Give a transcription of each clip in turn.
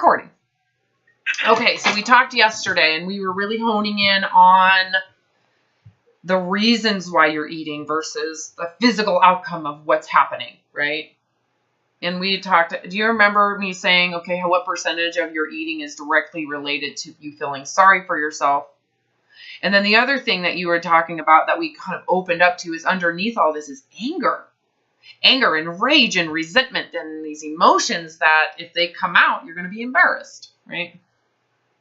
recording. Okay, so we talked yesterday, and we were really honing in on the reasons why you're eating versus the physical outcome of what's happening, right? And we talked, do you remember me saying, okay, what percentage of your eating is directly related to you feeling sorry for yourself? And then the other thing that you were talking about that we kind of opened up to is underneath all this is anger. Anger and rage and resentment and these emotions that if they come out, you're going to be embarrassed, right?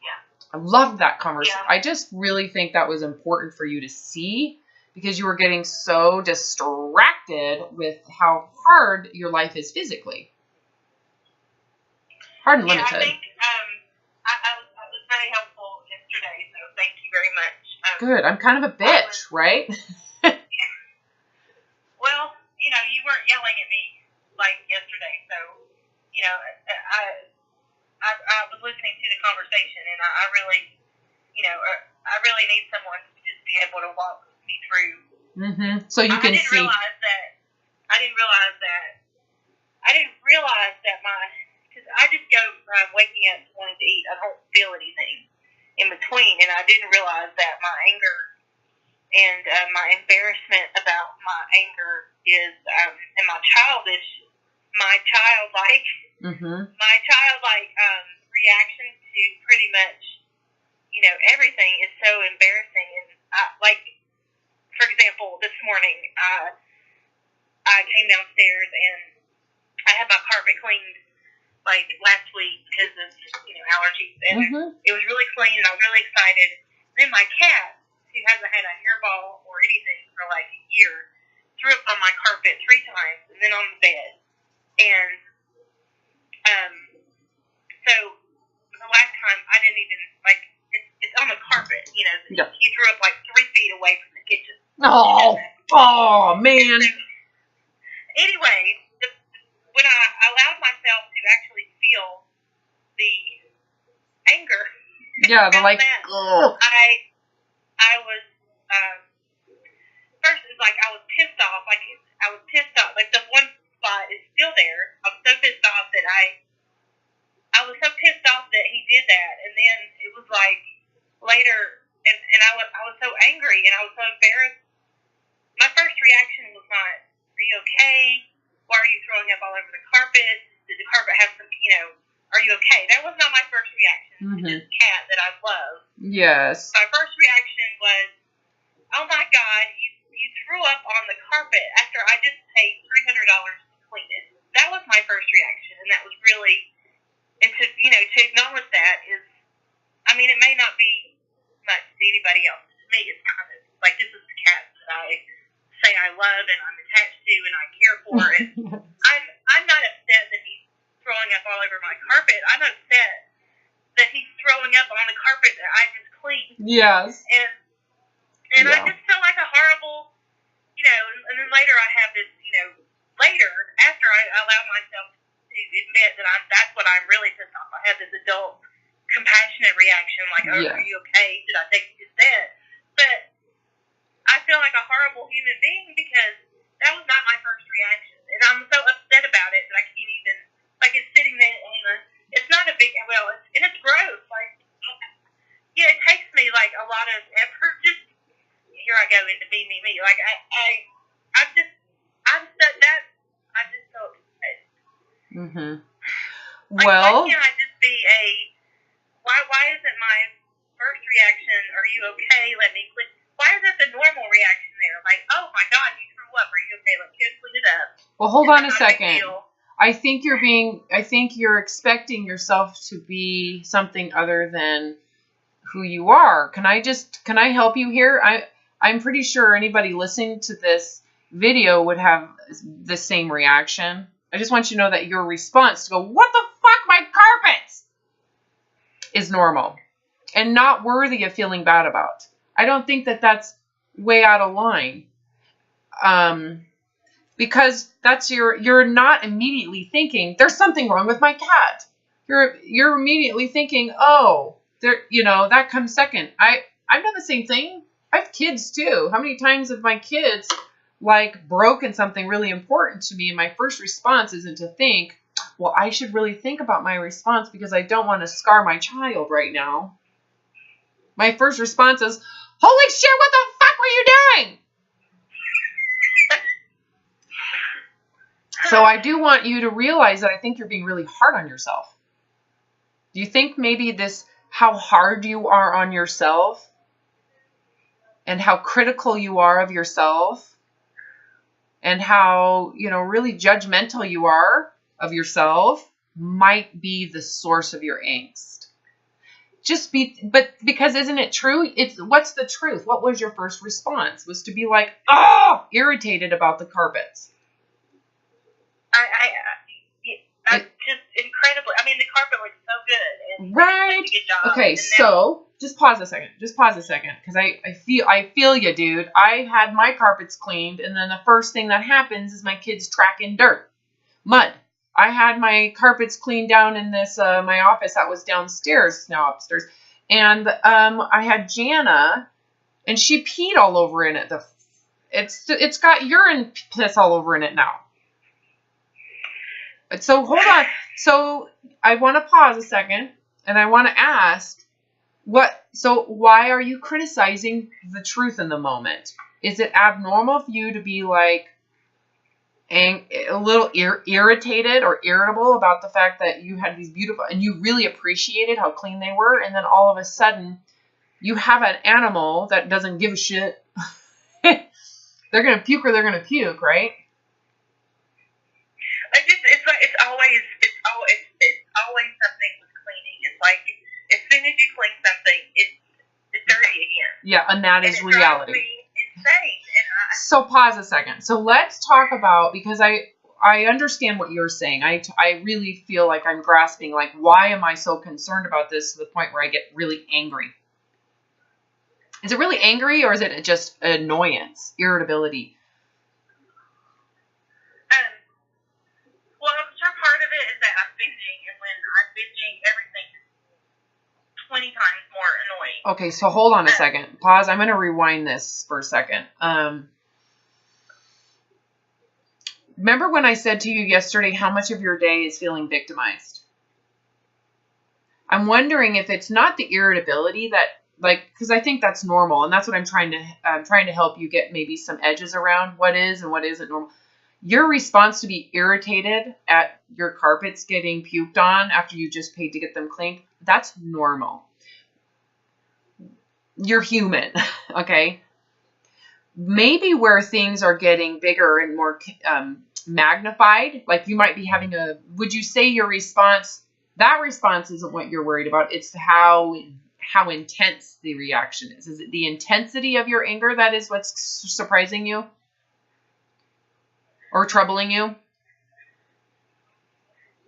Yeah. I loved that conversation. Yeah. I just really think that was important for you to see because you were getting so distracted with how hard your life is physically. Hard and limited. Yeah, I think I was very helpful yesterday, so thank you very much. Good. I'm kind of a bitch, right? Well, you weren't yelling at me like yesterday, so, I was listening to the conversation, and I really, I really need someone to just be able to walk me through. Mm-hmm. So you can see. I didn't realize that because I just go from waking up wanting to eat. I don't feel anything in between, and I didn't realize that my anger and my embarrassment about my anger is and my childlike reaction to pretty much everything is so embarrassing. And for example, this morning I came downstairs and I had my carpet cleaned like last week because of allergies, and it was really clean and I was really excited. And then my cat, who hasn't had a hairball or anything for like a year, threw up on my carpet 3 times and then on the bed. And so the last time I didn't even it's on the carpet, Yeah. He threw up like 3 feet away from the kitchen. Oh man. So, anyway, when I allowed myself to actually feel the anger, yeah, the like, that, I was first it's like I was pissed off. Like the one spot is still there. I was so pissed off that I was so pissed off that he did that, and then it was like later, and I was so angry and I was so embarrassed. My first reaction was not, "Are you okay? Why are you throwing up all over the carpet? Did the carpet have some, are you okay?" That was not my first reaction to this cat that I love. Yes. My first reaction was, "Oh my God, you threw up on the carpet after I just paid $300 to clean it." That was my first reaction, and that was really, and to acknowledge that is, it may not be much to anybody else. To me, it's kind of like, this is the cat that I say I love and I'm attached to and I care for, and I'm not upset that he's throwing up all over my carpet. I'm upset that he's throwing up on the carpet that I just cleaned. Yes. And I just felt like a horrible, and then later I have this, later after I allowed myself to admit that that's what I'm really pissed off. I have this adult compassionate reaction like, "Oh, yeah. Are you okay? Did I take you to bed?" But I feel like a horrible human being because that was not my first reaction. And I'm so upset about it that I can't even, it's sitting there and it's not a big, and it's gross. It takes me a lot of effort. Just, here I go into me. I'm just so upset. Mm-hmm. Why can't I just be why isn't my first reaction, "Are you okay? Let me clean." Why isn't the normal reaction there? Like, "Oh my God, you threw up. Are you okay? Let's just clean it up." Well, hold on a second. I think you're expecting yourself to be something other than who you are. Can I help you here? I'm pretty sure anybody listening to this video would have the same reaction. I just want you to know that your response to go, "What the fuck, my carpets?" is normal and not worthy of feeling bad about. I don't think that that's way out of line. Because you're not immediately thinking, "There's something wrong with my cat." You're immediately thinking, "Oh, that comes second." I've done the same thing. I have kids too. How many times have my kids broken something really important to me, and my first response isn't to think, well, I should really think about my response because I don't want to scar my child right now. My first response is, holy shit, what the fuck were you doing? So I do want you to realize that I think you're being really hard on yourself. Do you think maybe how hard you are on yourself and how critical you are of yourself and how, really judgmental you are of yourself might be the source of your angst? But because isn't it true? What's the truth? What was your first response? Was to be like, irritated about the carpets. I'm just incredibly. I mean, the carpet looks so good. And right. Such a good job. Okay, so just pause a second. Because I feel you, dude. I had my carpets cleaned, and then the first thing that happens is my kids track in dirt, mud. I had my carpets cleaned down in this my office that was downstairs, now upstairs, and I had Jana, and she peed all over in it. It's got urine piss all over in it now. So hold on. So I want to pause a second, and I want to ask, why are you criticizing the truth in the moment? Is it abnormal for you to be like a little irritated or irritable about the fact that you had these beautiful, and you really appreciated how clean they were, and then all of a sudden you have an animal that doesn't give a shit? They're going to puke or they're going to puke, right? It's always something with cleaning. It's like as soon as you clean something, it's dirty again. Yeah, and that is reality. It drives me insane. So pause a second. So let's talk about, because I understand what you're saying. I really feel like I'm grasping, like, why am I so concerned about this to the point where I get really angry? Is it really angry, or is it just annoyance, irritability? Well, I'm sure part of it is that I'm binging, and when I'm binging, everything is 20 times more annoying. Okay, so hold on a second. Pause. I'm going to rewind this for a second. Remember when I said to you yesterday how much of your day is feeling victimized? I'm wondering if it's not the irritability that, because I think that's normal, and that's what I'm trying to help you get maybe some edges around what is and what isn't normal. Your response to be irritated at your carpets getting puked on after you just paid to get them cleaned, that's normal. You're human, okay? Maybe where things are getting bigger and more magnified, like you might be having would you say your response, that response isn't what you're worried about, it's how intense the reaction is. Is it the intensity of your anger that is what's surprising you? Or troubling you?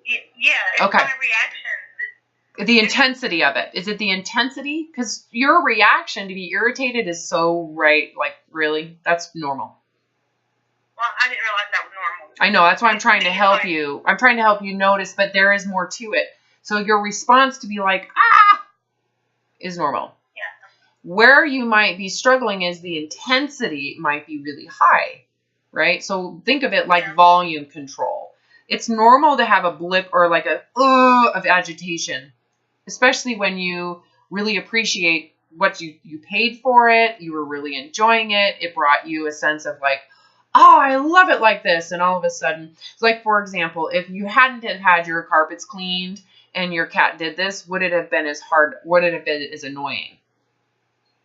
Yeah, it's okay. My reaction. The intensity of it. Is it the intensity? Because your reaction to be irritated is so right. Like, really? That's normal. Well, I didn't realize that was normal. I know. That's why I'm trying to help you. I'm trying to help you notice, but there is more to it. So your response to be like, is normal. Yeah. Where you might be struggling is the intensity might be really high. Right? So think of it like volume control. It's normal to have a blip or like of agitation, especially when you really appreciate what you paid for it. You were really enjoying it. It brought you a sense of like, oh, I love it like this. And all of a sudden, like, for example, if you hadn't had your carpets cleaned and your cat did this, would it have been as hard? Would it have been as annoying?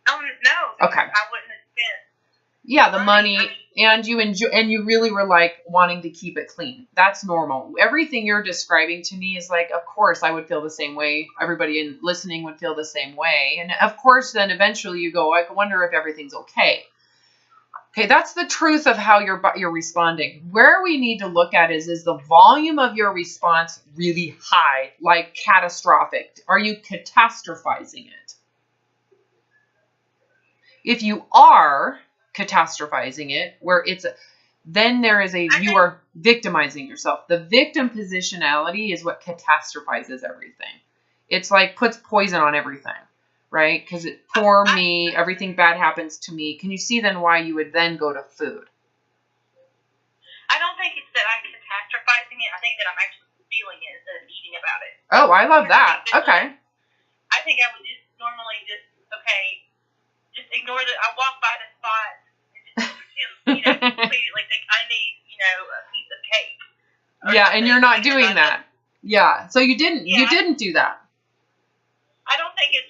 Oh, no. Okay. I wouldn't have spent. Yeah, the money, and you enjoy, and you really were like wanting to keep it clean. That's normal. Everything you're describing to me is like, of course, I would feel the same way. Everybody listening would feel the same way. And of course, then eventually you go, I wonder if everything's okay. Okay, that's the truth of how you're responding. Where we need to look at is the volume of your response really high, like catastrophic? Are you catastrophizing it? If you are catastrophizing it, where then there is you are victimizing yourself. The victim positionality is what catastrophizes everything. It's like puts poison on everything, right? Because poor me, everything bad happens to me. Can you see then why you would then go to food? I don't think it's that I'm catastrophizing it. I think that I'm actually feeling it instead of eating about it. Oh, I love that. Okay. I think I would just normally just ignore the. I walk by the spot and just pretend, like I need a piece of cake. Yeah, and you're not doing that. Yeah. So you didn't do that. I don't think it's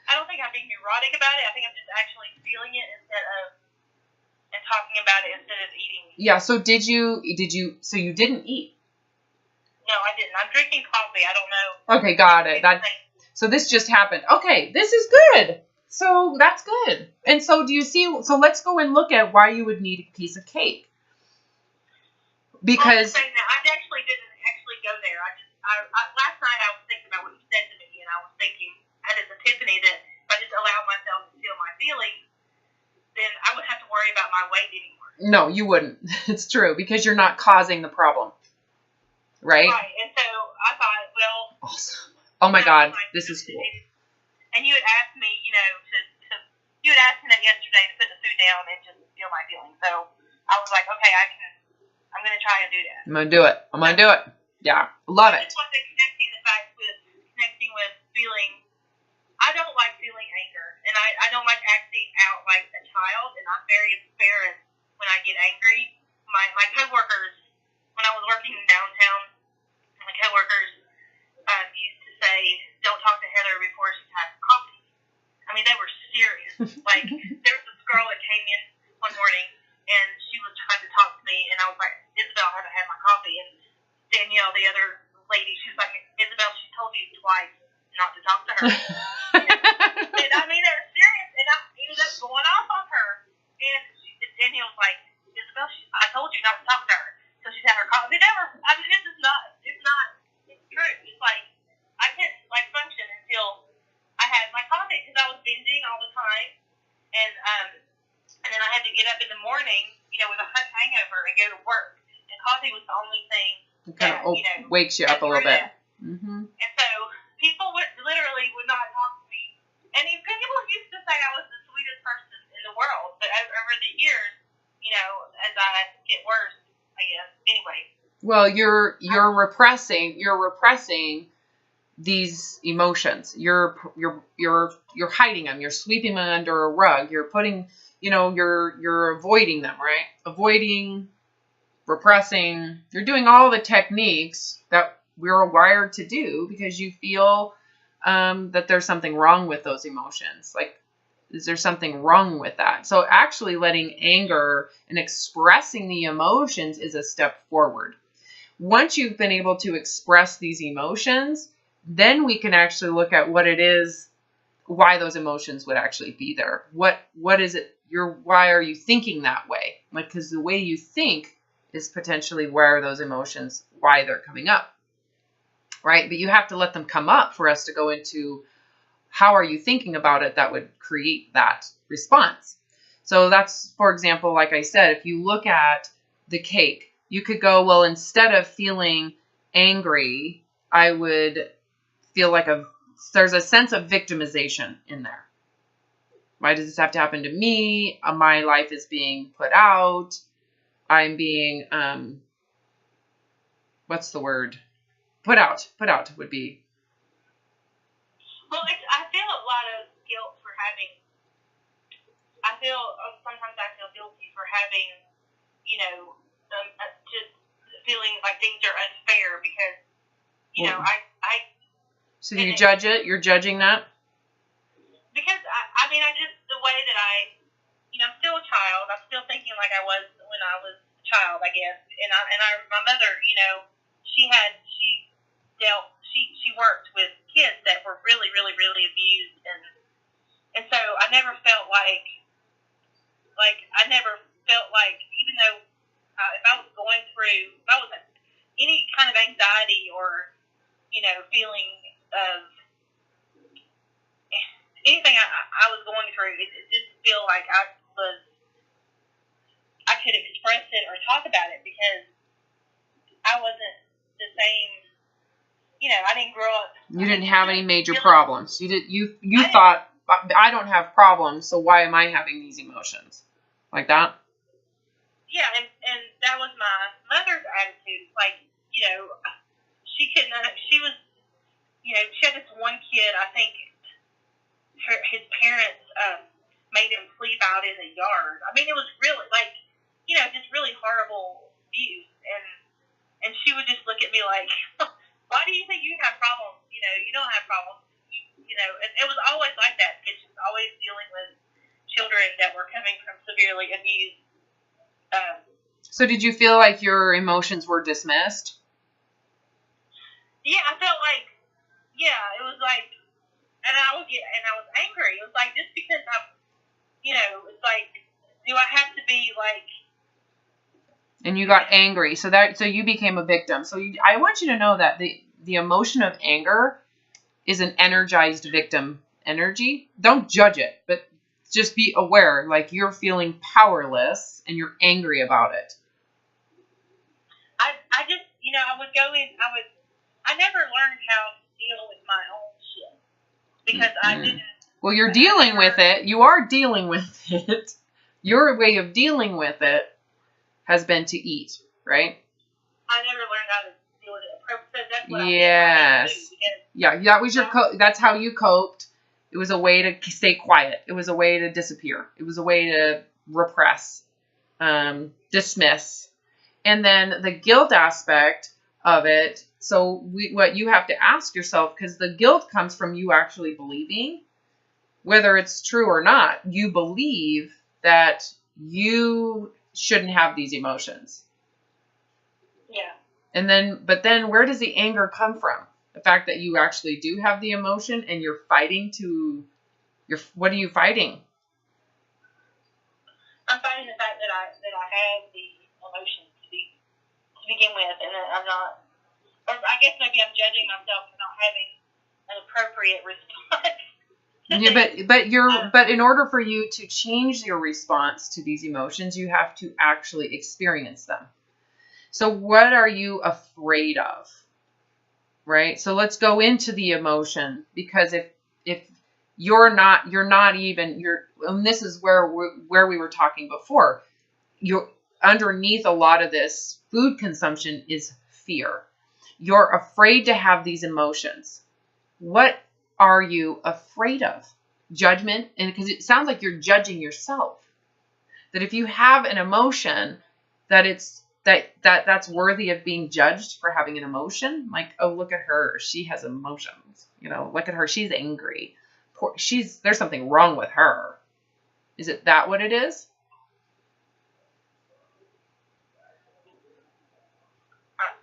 I don't think I'm being neurotic about it. I think I'm just actually feeling it and talking about it instead of eating. Yeah. So so you didn't eat? No, I didn't. I'm drinking coffee. I don't know. Okay, got it. So this just happened. Okay, this is good. So that's good. And so so let's go and look at why you would need a piece of cake. Because I actually didn't go there. Last night I was thinking about what you said to me, and I was thinking, I had this epiphany that if I just allow myself to feel my feelings, then I wouldn't have to worry about my weight anymore. No, you wouldn't. It's true, because you're not causing the problem. Right? Right. And so I thought, well... Awesome. Oh my God, this is cool. And you had asked me, you had asked me that yesterday to put the food down and just feel my feelings. So I was like, okay, I'm going to try and do that. I'm going to do it. Yeah. Love it. I just wanted to connecting with feeling. I don't like feeling anger, and I don't like acting out like a child, and I'm very embarrassed when I get angry. My coworkers, when I was working downtown, my coworkers used to say, "Don't talk to Heather before she's had coffee." I mean, they were serious. Like, there was this girl that came in one morning, and she was trying to talk to me, and I was like, "Isabel, I haven't had my coffee." And Danielle, the other lady, she was like, "Isabel, she told you twice not to talk to her." And I mean, they were serious, and I ended up going off on her. And Danielle was like, "Isabel, I told you not to talk to her." So she's had her coffee. It's true. It's like, I couldn't, function until I had my coffee, because I was binging all the time. And then I had to get up in the morning, with a hangover and go to work. And coffee was the only thing that, wakes you up a little bit. Mm-hmm. And so people would not talk to me. And people used to say I was the sweetest person in the world. But over the years, as I get worse, I guess. Anyway. Well, you're repressing these emotions. You're hiding them. You're sweeping them under a rug. You're putting, you're avoiding them, right? Avoiding, repressing. You're doing all the techniques that we're wired to do because you feel that there's something wrong with those emotions. Like, is there something wrong with that? So actually letting anger and expressing the emotions is a step forward. Once you've been able to express these emotions, then we can actually look at what it is, why those emotions would actually be there. What is it? Why are you thinking that way? Like, because the way you think is potentially where those emotions, why they're coming up, right? But you have to let them come up for us to go into how are you thinking about it that would create that response. So that's, for example, like I said, if you look at the cake, you could go, well, instead of feeling angry, I would feel like there's a sense of victimization in there. Why does this have to happen to me? My life is being put out. I'm being, what's the word? Put out would be. Well, I feel a lot of guilt for having, sometimes I feel guilty for having, just feeling like things are unfair because, So do you judge it? You're judging that? Because, the way that I'm still a child. I'm still thinking like I was when I was a child, I guess. And my mother, she worked with kids that were really, really, really abused. And so I never felt like, even though if I was any kind of anxiety or, feeling of anything I was going through, it just feel like I could express it or talk about it because I wasn't the same, I didn't grow up. You didn't have any major problems. You thought, I don't have problems, so why am I having these emotions? Like that? Yeah, and that was my mother's attitude. Like, she couldn't, she was, she had this one kid, I think his parents made him sleep out in the yard. I mean, it was really, just really horrible abuse. And she would just look at me like, why do you think you have problems? You don't have problems. And it was always like that, because she was always dealing with children that were coming from severely abused. So did you feel like your emotions were dismissed? Yeah, I felt like, it was like, and I was angry. It was like, just because it's like, do I have to be like? And you got angry, so you became a victim. So I want you to know that the emotion of anger is an energized victim energy. Don't judge it, but just be aware, like you're feeling powerless and you're angry about it. I just, I would go in, I never learned how to deal with my own shit, because I didn't. Well, you're dealing with it. You are dealing with it. Your way of dealing with it has been to eat, right? I never learned how to deal with it. That's what yes. I do. Yeah, that was your that's how you coped. It was a way to stay quiet. It was a way to disappear. It was a way to repress, dismiss. And then the guilt aspect of it. So what you have to ask yourself, because the guilt comes from you actually believing, whether it's true or not, you believe that you shouldn't have these emotions. Yeah. But then where does the anger come from? The fact that you actually do have the emotion and you're fighting what are you fighting? I'm fighting the fact that I have the emotion to begin with, and that I'm not, or I guess maybe I'm judging myself for not having an appropriate response. Yeah, but in order for you to change your response to these emotions, you have to actually experience them. So what are you afraid of? Right? So let's go into the emotion, because if and this is where we were talking before, you're underneath a lot of this food consumption is fear. You're afraid to have these emotions. What are you afraid of? Judgment? And because it sounds like you're judging yourself. That if you have an emotion, that's worthy of being judged for having an emotion. Like, oh, look at her. She has emotions. Look at her. She's angry. There's something wrong with her. Is it that what it is?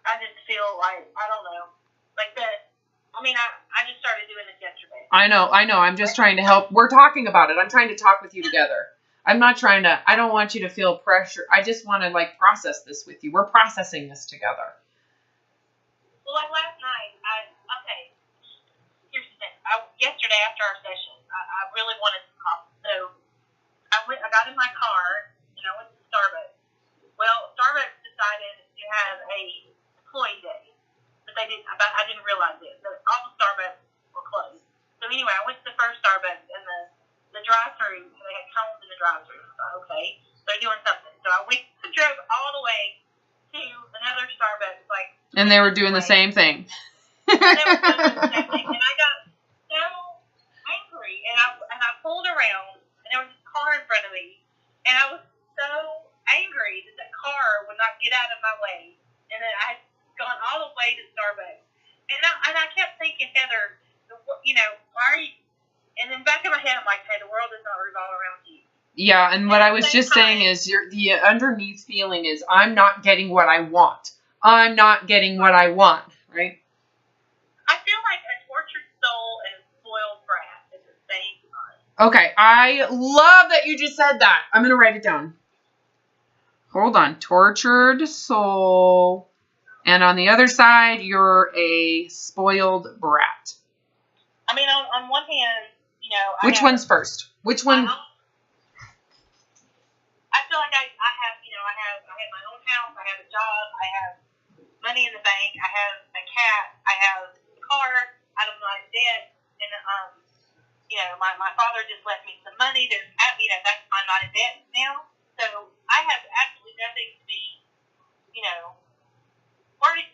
I just feel like, I don't know, like that. I mean, I just started doing this yesterday. I know. I'm just trying to help. We're talking about it. I'm trying to talk with you together. I don't want you to feel pressure. I just want to process this with you. We're processing this together. Well, like last night, here's the thing. Yesterday after our session, I really wanted some coffee. So I got in my car and I went to Starbucks. Well, Starbucks decided to have a employee day, but I didn't realize it. So all the Starbucks were closed. So anyway, I went to the first Starbucks, and the drive-thru, they had cones in the drive-thru. I thought, okay, they're doing something. So I drove all the way to another Starbucks, and they were doing the same thing. And they were doing the same thing. And I got so angry, and I pulled around, and there was this car in front of me, and I was so angry that the car would not get out of my way, and that I had gone all the way to Starbucks. And I kept thinking, Heather, why are you? And in the back of my head, I'm like, hey, the world does not revolve around you. Yeah, and what I was just saying is the underneath feeling is, I'm not getting what I want. I'm not getting what I want, right? I feel like a tortured soul and a spoiled brat at the same time. Okay, I love that you just said that. I'm going to write it down. Hold on. Tortured soul. And on the other side, you're a spoiled brat. I mean, on one hand, Which one's first? Which one? I feel like I have my own house, I have a job, I have money in the bank, I have a cat, I have a car, I'm not in debt, and my father just left me some money. I'm not in debt now, so I have absolutely nothing to be, worried.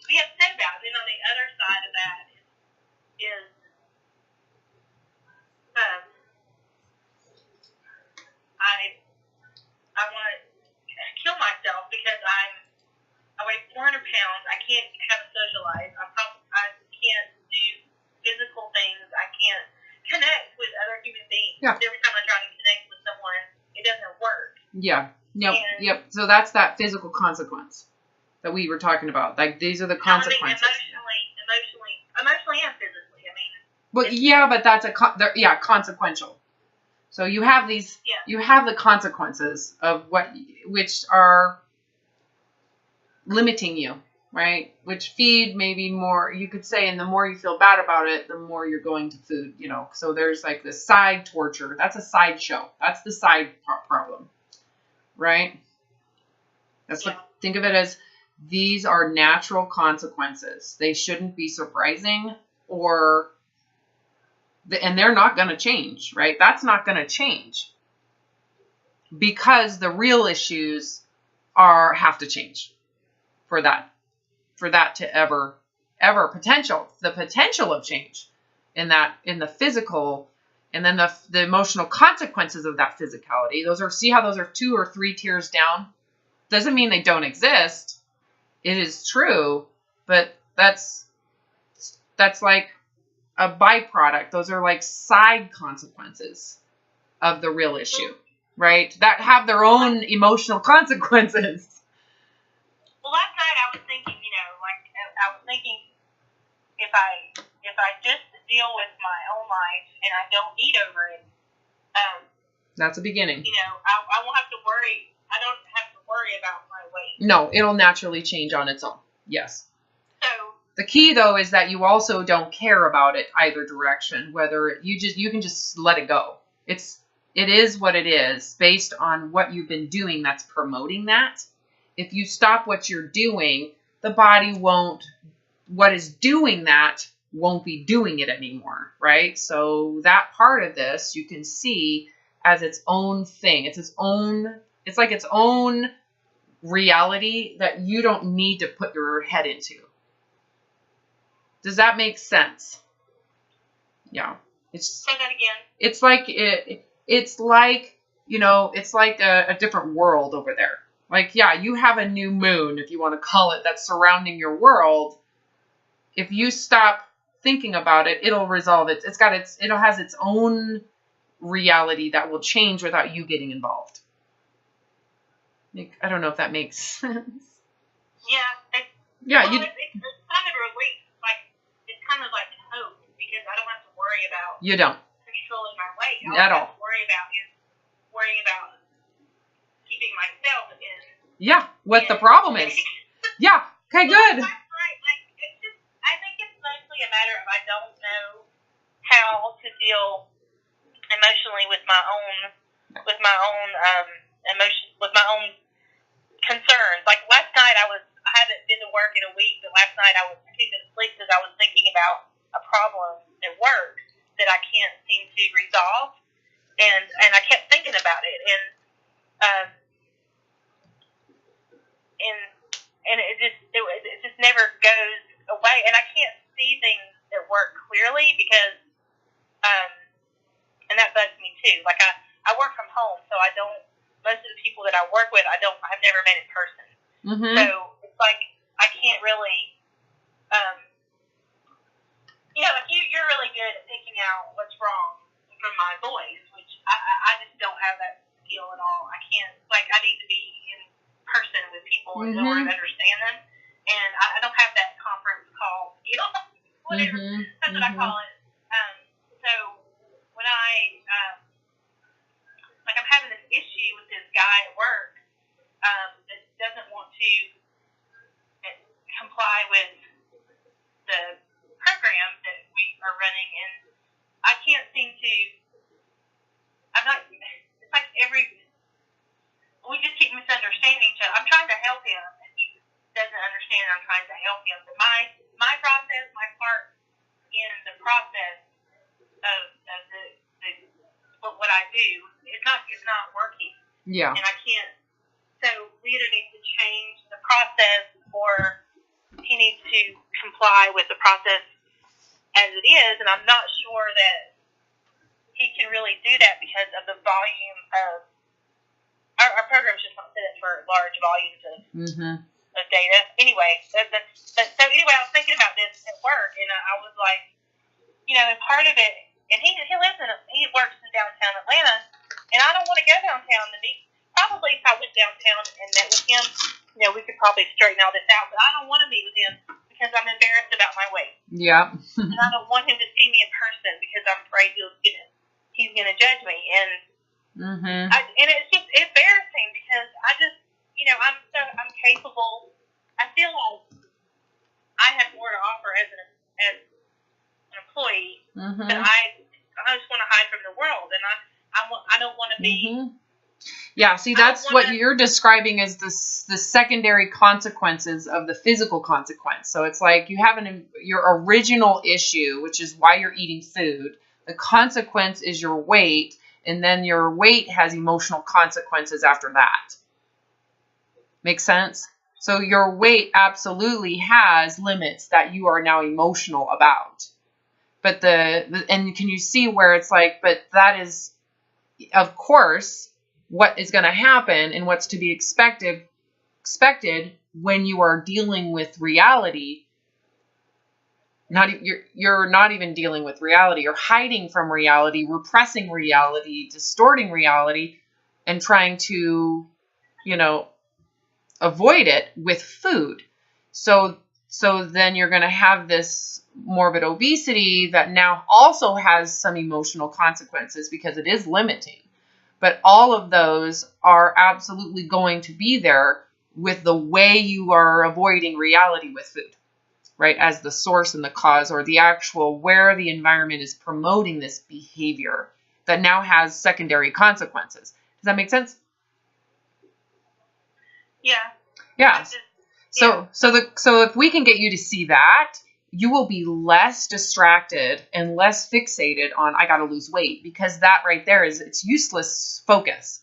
be upset about. Then on the other side of that is I want to kill myself because I weigh 400 pounds. I can't have a social life. I can't do physical things. I can't connect with other human beings. Yeah. Every time I try to connect with someone, it doesn't work. Yeah. Yep. So that's that physical consequence that we were talking about. Like, these are the consequences. Emotionally and physically. I mean. Well, yeah, but that's consequential. So you have these, you have the consequences of which are limiting you, right? Which feed maybe more, you could say, and the more you feel bad about it, the more you're going to food, So there's like the side torture. That's a sideshow. That's the side problem, right? Think of it as these are natural consequences. They shouldn't be surprising and they're not going to change, right? That's not going to change because the real issues have to change for that to ever the potential of change in the physical, and then the emotional consequences of that physicality. See how those are 2 or 3 tiers down? Doesn't mean they don't exist. It is true, but that's like a byproduct. Those are like side consequences of the real issue, right? That have their own emotional consequences. Well, last night I was thinking, if I just deal with my own life and I don't eat over it, that's a beginning. I won't have to worry. I don't have to worry about my weight. No, it'll naturally change on its own. Yes. So. The key, though, is that you also don't care about it either direction. Whether you can just let it go. It is what it is based on what you've been doing that's promoting that. If you stop what you're doing, the body what is doing that won't be doing it anymore, right? So that part of this you can see as its own thing. It's like its own reality that you don't need to put your head into. Does that make sense? Yeah. Say that again. It's like it's like a different world over there. Like, yeah, you have a new moon, if you want to call it, that's surrounding your world. If you stop thinking about it, it'll resolve it. It has its own reality that will change without you getting involved. I don't know if that makes sense. Yeah. It's kind of a relief. It's kind of like hope, because I don't have to worry about controlling my weight. All I have to worry about keeping myself in. Yeah, what the problem is. Yeah. Okay, good. That's right. I think it's mostly a matter of I don't know how to deal emotionally with my own concerns. Like last night, I haven't been to work in a week, but last night I couldn't sleep because I was thinking about a problem at work that I can't seem to resolve, and I kept thinking about it, and it just never goes away, and I can't see things at work clearly because and that bugs me too. Like I work from home, so I don't. Most of the people that I work with, I've never met in person. Mm-hmm. So it's like I can't really, you're really good at picking out what's wrong from my voice, which I just don't have that skill at all. I can't. I need to be in person with people in order to understand them, and I don't have that conference call skill. Whatever. That's what I call it. So when I'm having this issue with this guy at work that doesn't want to comply with the program that we are running, and I can't seem to. It's like we just keep misunderstanding each other. I'm trying to help him, and he doesn't understand I'm trying to help him. But my process, my part in the process of what I do, it's not working. Yeah. And I can't. So we either need to change the process, or he needs to comply with the process as it is, and I'm not sure that he can really do that because of the volume of our program's just not set up for large volumes of data. Anyway, so anyway, I was thinking about this at work, and I was like, and part of it, and he works in downtown Atlanta, and I don't want to go downtown to meet. Probably if I went downtown and met with him, we could probably straighten all this out, but I don't want to meet with him because I'm embarrassed about my weight. Yeah. And I don't want him to see me in person because I'm afraid he's gonna judge me. And and it's just embarrassing because I just, I'm capable. I feel like I have more to offer as an employee, but I just want to hide from the world, and I don't want to be. Yeah, see, that's what you're describing as the secondary consequences of the physical consequence. So it's like you have your original issue, which is why you're eating food. The consequence is your weight, and then your weight has emotional consequences after that. Make sense? So your weight absolutely has limits that you are now emotional about. But and can you see where it's like, but that is, of course, what is going to happen and what's to be expected when you are dealing with reality. You're not even dealing with reality. You're hiding from reality, repressing reality, distorting reality, and trying to, avoid it with food. So then you're going to have this morbid obesity that now also has some emotional consequences because it is limiting. But all of those are absolutely going to be there with the way you are avoiding reality with food, right? As the source and the cause, or the actual where the environment is promoting this behavior that now has secondary consequences. Does that make sense? Yeah. Yeah. So if we can get you to see that, you will be less distracted and less fixated on, I got to lose weight, because that right there it's useless focus.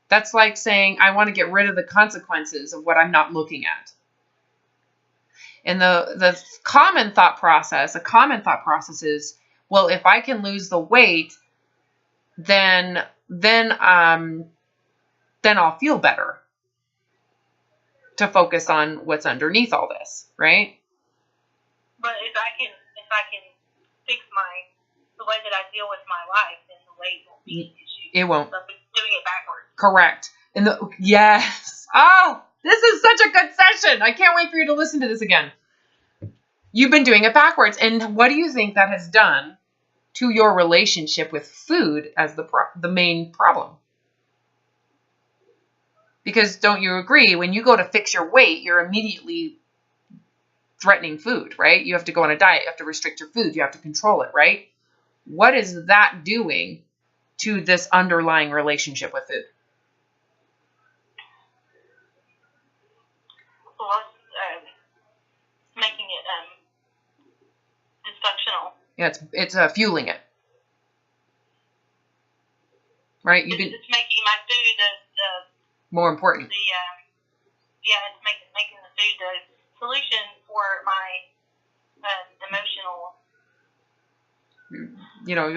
That's like saying, I want to get rid of the consequences of what I'm not looking at. And the common thought process is, well, if I can lose the weight, then I'll feel better. To focus on what's underneath all this, right? But if I can fix the way that I deal with my life, then the weight won't be an issue. It won't. But doing it backwards. Correct. Yes. Oh, this is such a good session. I can't wait for you to listen to this again. You've been doing it backwards, and what do you think that has done to your relationship with food as the main problem? Because don't you agree, when you go to fix your weight, you're immediately threatening food, right? You have to go on a diet. You have to restrict your food. You have to control it, right? What is that doing to this underlying relationship with food? Well, it's making it dysfunctional. Yeah, it's fueling it. Right? It's making my food more important. It's making the food the solution for my emotional.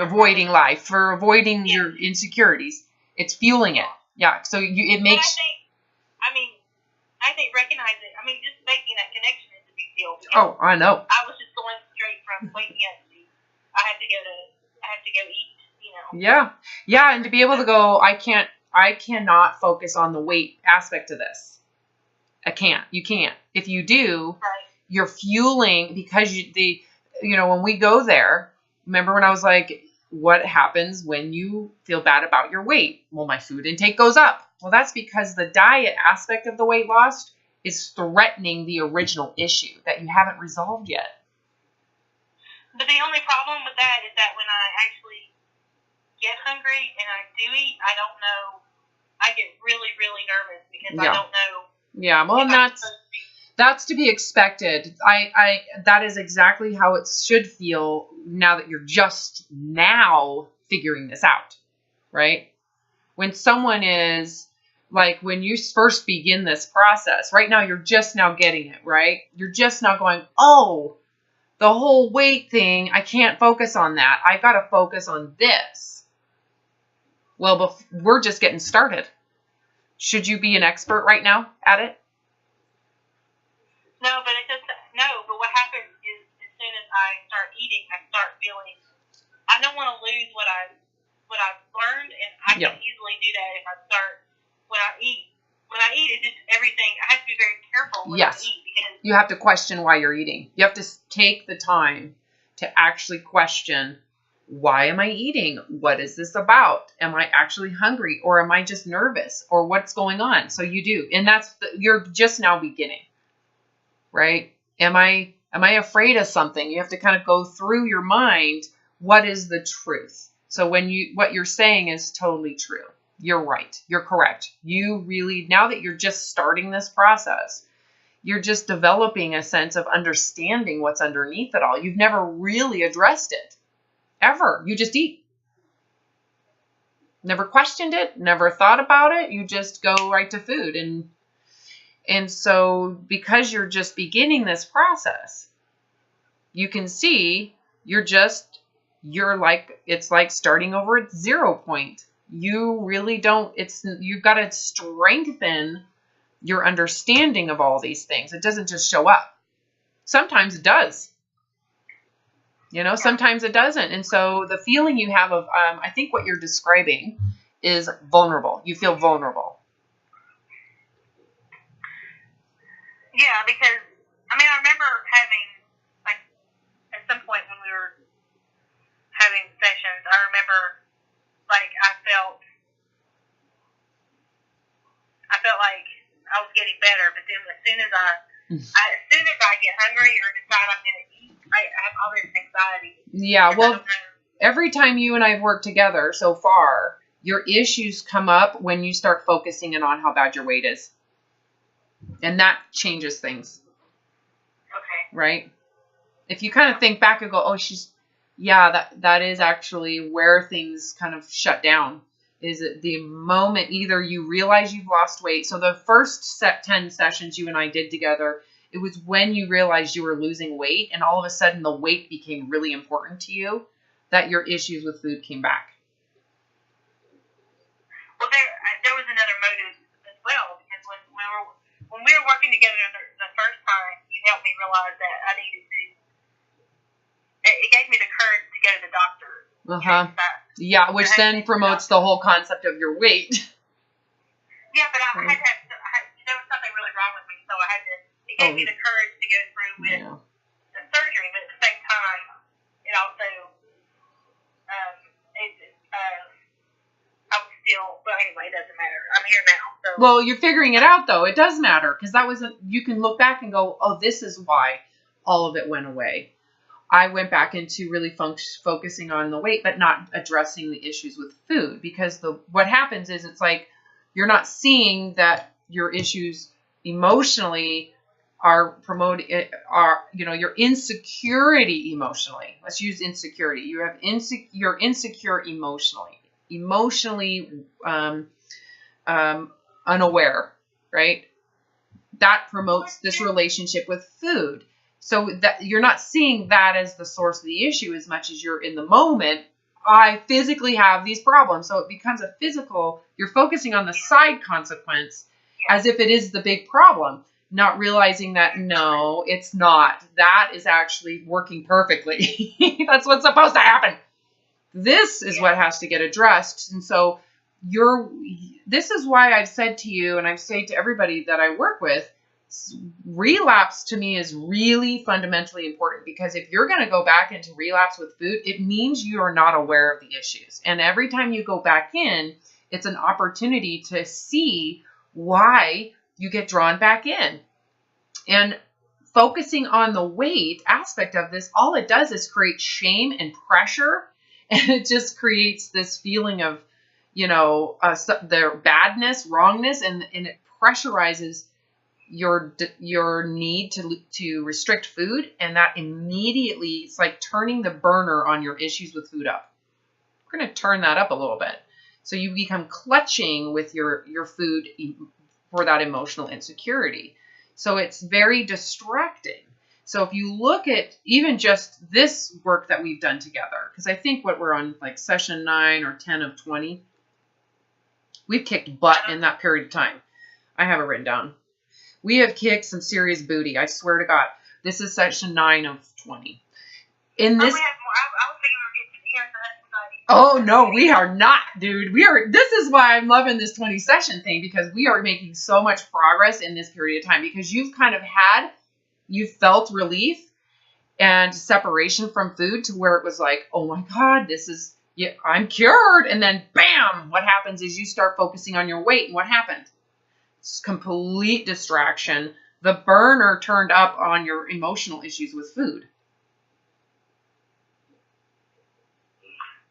Avoiding life, for avoiding your insecurities. It's fueling it. Yeah. So it makes. I think recognizing. Just making that connection is a big deal. Oh, I know. I was just going straight from waking up to I have to go eat. Yeah, and to be able to go, I cannot focus on the weight aspect of this. I can't. You can't. If you do, you're fueling, because when we go there, remember when I was like, what happens when you feel bad about your weight? Well, my food intake goes up. Well, that's because the diet aspect of the weight loss is threatening the original issue that you haven't resolved yet. But the only problem with that is that when I actually get hungry and I do eat, I don't know. I get really, really nervous because I don't know. Yeah, well, and that's to be expected. That is exactly how it should feel now that you're just now figuring this out, right? When someone is Like when you first begin this process, right now you're just now getting it, right? You're just now going, oh, the whole weight thing, I can't focus on that. I got to focus on this. Well, we're just getting started. Should you be an expert right now at it? No, but it just no. But what happens is, as soon as I start eating, I start feeling. I don't want to lose what I've learned, and I can easily do that if I start when I eat. When I eat, it's just everything. I have to be very careful when I eat because you have to question why you're eating. You have to take the time to actually question, why am I eating? What is this about? Am I actually hungry, or am I just nervous, or what's going on? So you do, and you're just now beginning, right? Am I afraid of something? You have to kind of go through your mind. What is the truth? So what you're saying is totally true. You're right. You're correct. You really, now that you're just starting this process, you're just developing a sense of understanding what's underneath it all. You've never really addressed it, ever. You just eat. Never questioned it, never thought about it. You just go right to food. And so because you're just beginning this process, you can see it's like starting over at 0 point. You really don't, you've got to strengthen your understanding of all these things. It doesn't just show up. Sometimes it does. Sometimes it doesn't. And so the feeling you have of, I think what you're describing is vulnerable. You feel vulnerable. Yeah, because, I remember having, like, at some point when we were having sessions, I remember, like, I felt like I was getting better, but then as soon as I get hungry or decide I'm going to eat, I have all this anxiety. Yeah, well, every time you and I have worked together so far, your issues come up when you start focusing in on how bad your weight is. And that changes things. Okay. Right? If you kind of think back and go, oh, that is actually where things kind of shut down. Is it the moment either you realize you've lost weight. So the first 10 sessions you and I did together, it was when you realized you were losing weight and all of a sudden the weight became really important to you, that your issues with food came back. Well, there was another motive as well, because when we were working together the first time, you helped me realize that I needed to. It gave me the courage to go to the doctor. Yeah, which then promotes the whole concept of your weight. Yeah, but I had there was something really wrong with me, so it gave me the courage to go through with the surgery, but at the same time, it also, I was still, but anyway, it doesn't matter. I'm here now. So. Well, you're figuring it out, though. It does matter, because you can look back and go, oh, this is why all of it went away. I went back into really focusing on the weight, but not addressing the issues with food, because what happens is it's like you're not seeing that your issues emotionally are your insecurity emotionally. Let's use insecurity. You're insecure emotionally unaware, right? That promotes this relationship with food. So that you're not seeing that as the source of the issue as much as you're in the moment. I physically have these problems. So it becomes a physical, you're focusing on the side consequence as if it is the big problem, not realizing that no, it's not. That is actually working perfectly. That's what's supposed to happen. This is what has to get addressed. And so this is why I've said to you, and I've said to everybody that I work with, relapse to me is really fundamentally important, because if you're going to go back into relapse with food, it means you are not aware of the issues. And every time you go back in, it's an opportunity to see why you get drawn back in. And focusing on the weight aspect of this, all it does is create shame and pressure. And it just creates this feeling of, their badness, wrongness, and it pressurizes your need to restrict food, and that immediately, it's like turning the burner on your issues with food up. We're going to turn that up a little bit. So you become clutching with your food for that emotional insecurity. So it's very distracting. So if you look at even just this work that we've done together, because I think what we're on like session 9 or 10 of 20, we've kicked butt in that period of time. I have it written down. We have kicked some serious booty. I swear to God. This is session 9 of 20. In this, oh no, we are not, dude. This is why I'm loving this 20 session thing, because we are making so much progress in this period of time, because you've kind of you felt relief and separation from food to where it was like, oh my God, I'm cured. And then bam, what happens is you start focusing on your weight. And what happened? It's complete distraction. The burner turned up on your emotional issues with food.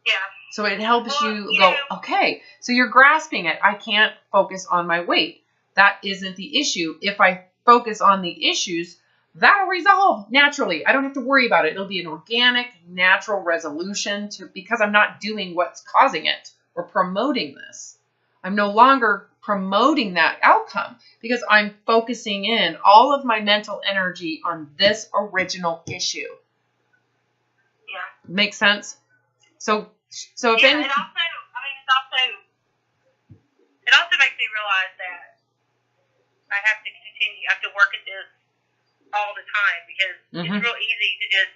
Yeah. So it helps you go, okay, so you're grasping it. I can't focus on my weight. That isn't the issue. If I focus on the issues, that'll resolve naturally. I don't have to worry about it. It'll be an organic, natural resolution because I'm not doing what's causing it or promoting this. I'm no longer promoting that outcome because I'm focusing in all of my mental energy on this original issue. Yeah. Makes sense? So if it also makes me realize that I have to continue. I have to work at this all the time because it's real easy to just,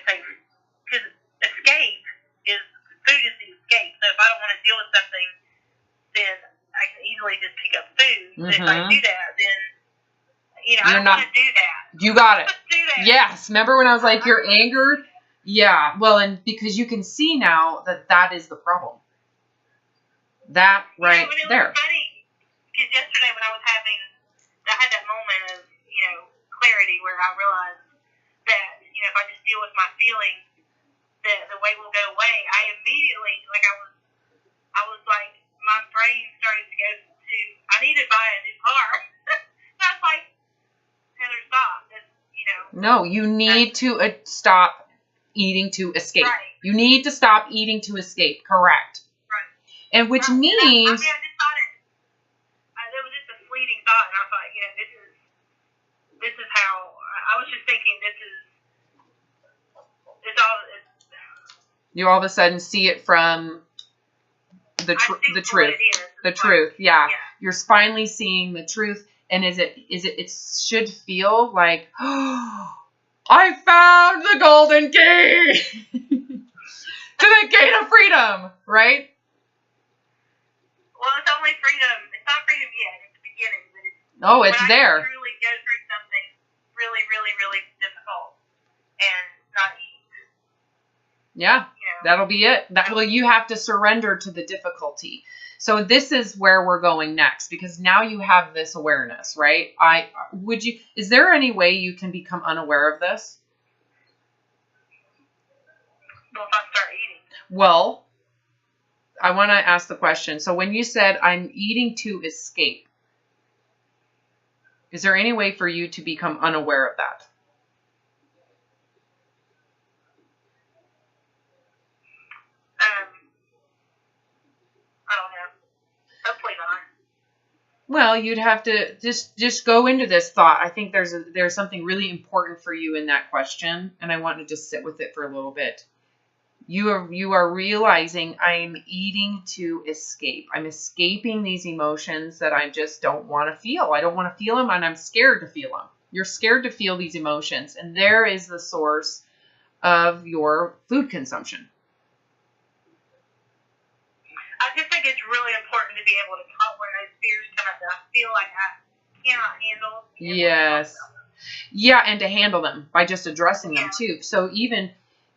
say, because food is the escape. So if I don't want to deal with something, then I can easily just pick up food. But if I do that, then, I don't want to do that. You got it. Do that. Yes. Remember when I was like, you're angered? Yeah. Well, and because you can see now that is the problem. That right there. It was funny because yesterday when I had that moment of, clarity where I realized that, if I just deal with my feelings, the weight will go away. I immediately, I was like, my brain started to go to, I need to buy a new car. I was like, Heather, stop. No, you need to stop eating to escape. Right. You need to stop eating to escape. Correct. Right. And which means... I just thought it was just a fleeting thought, and I thought, this is how, I was just thinking you all of a sudden see it from the truth. The truth, yeah. You're finally seeing the truth, and it should feel like, oh, I found the golden key to the gate of freedom, right? Well, it's only freedom. It's not freedom yet. It's the beginning. But it's there. I truly go through something really, really, really difficult and not eat. Yeah, that'll be it. You have to surrender to the difficulty. So this is where we're going next, because now you have this awareness, right? Is there any way you can become unaware of this? Well, if I start eating. Well, I want to ask the question. So when you said I'm eating to escape, is there any way for you to become unaware of that? I don't know. Hopefully not. Well, you'd have to just go into this thought. I think there's something really important for you in that question, and I want to just sit with it for a little bit. You are realizing I'm eating to escape. I'm escaping these emotions that I just don't want to feel. I don't want to feel them, and I'm scared to feel them. You're scared to feel these emotions, and there is the source of your food consumption. I just think it's really important to be able to talk when those fears come up that I feel like I cannot handle. Yes. Yeah, and to handle them by just addressing them too. So even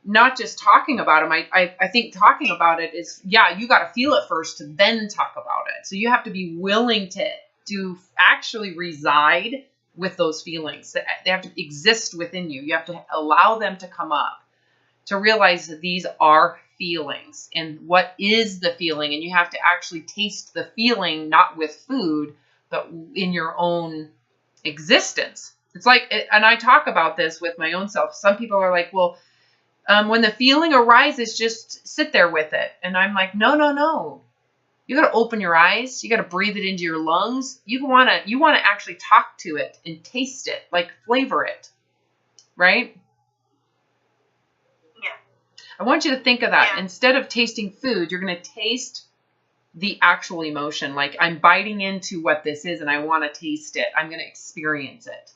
not just talking about them, I think talking about it is, you got to feel it first to then talk about it. So you have to be willing to actually reside with those feelings. They have to exist within you. You have to allow them to come up, to realize that these are feelings and what is the feeling. And you have to actually taste the feeling, not with food, but in your own existence. It's like, and I talk about this with my own self. Some people are like, well, When the feeling arises, just sit there with it. And I'm like, no. You got to open your eyes. You got to breathe it into your lungs. You want to actually talk to it and taste it, like flavor it, right? Yeah. I want you to think of that. Yeah. Instead of tasting food, you're going to taste the actual emotion. Like, I'm biting into what this is and I want to taste it. I'm going to experience it.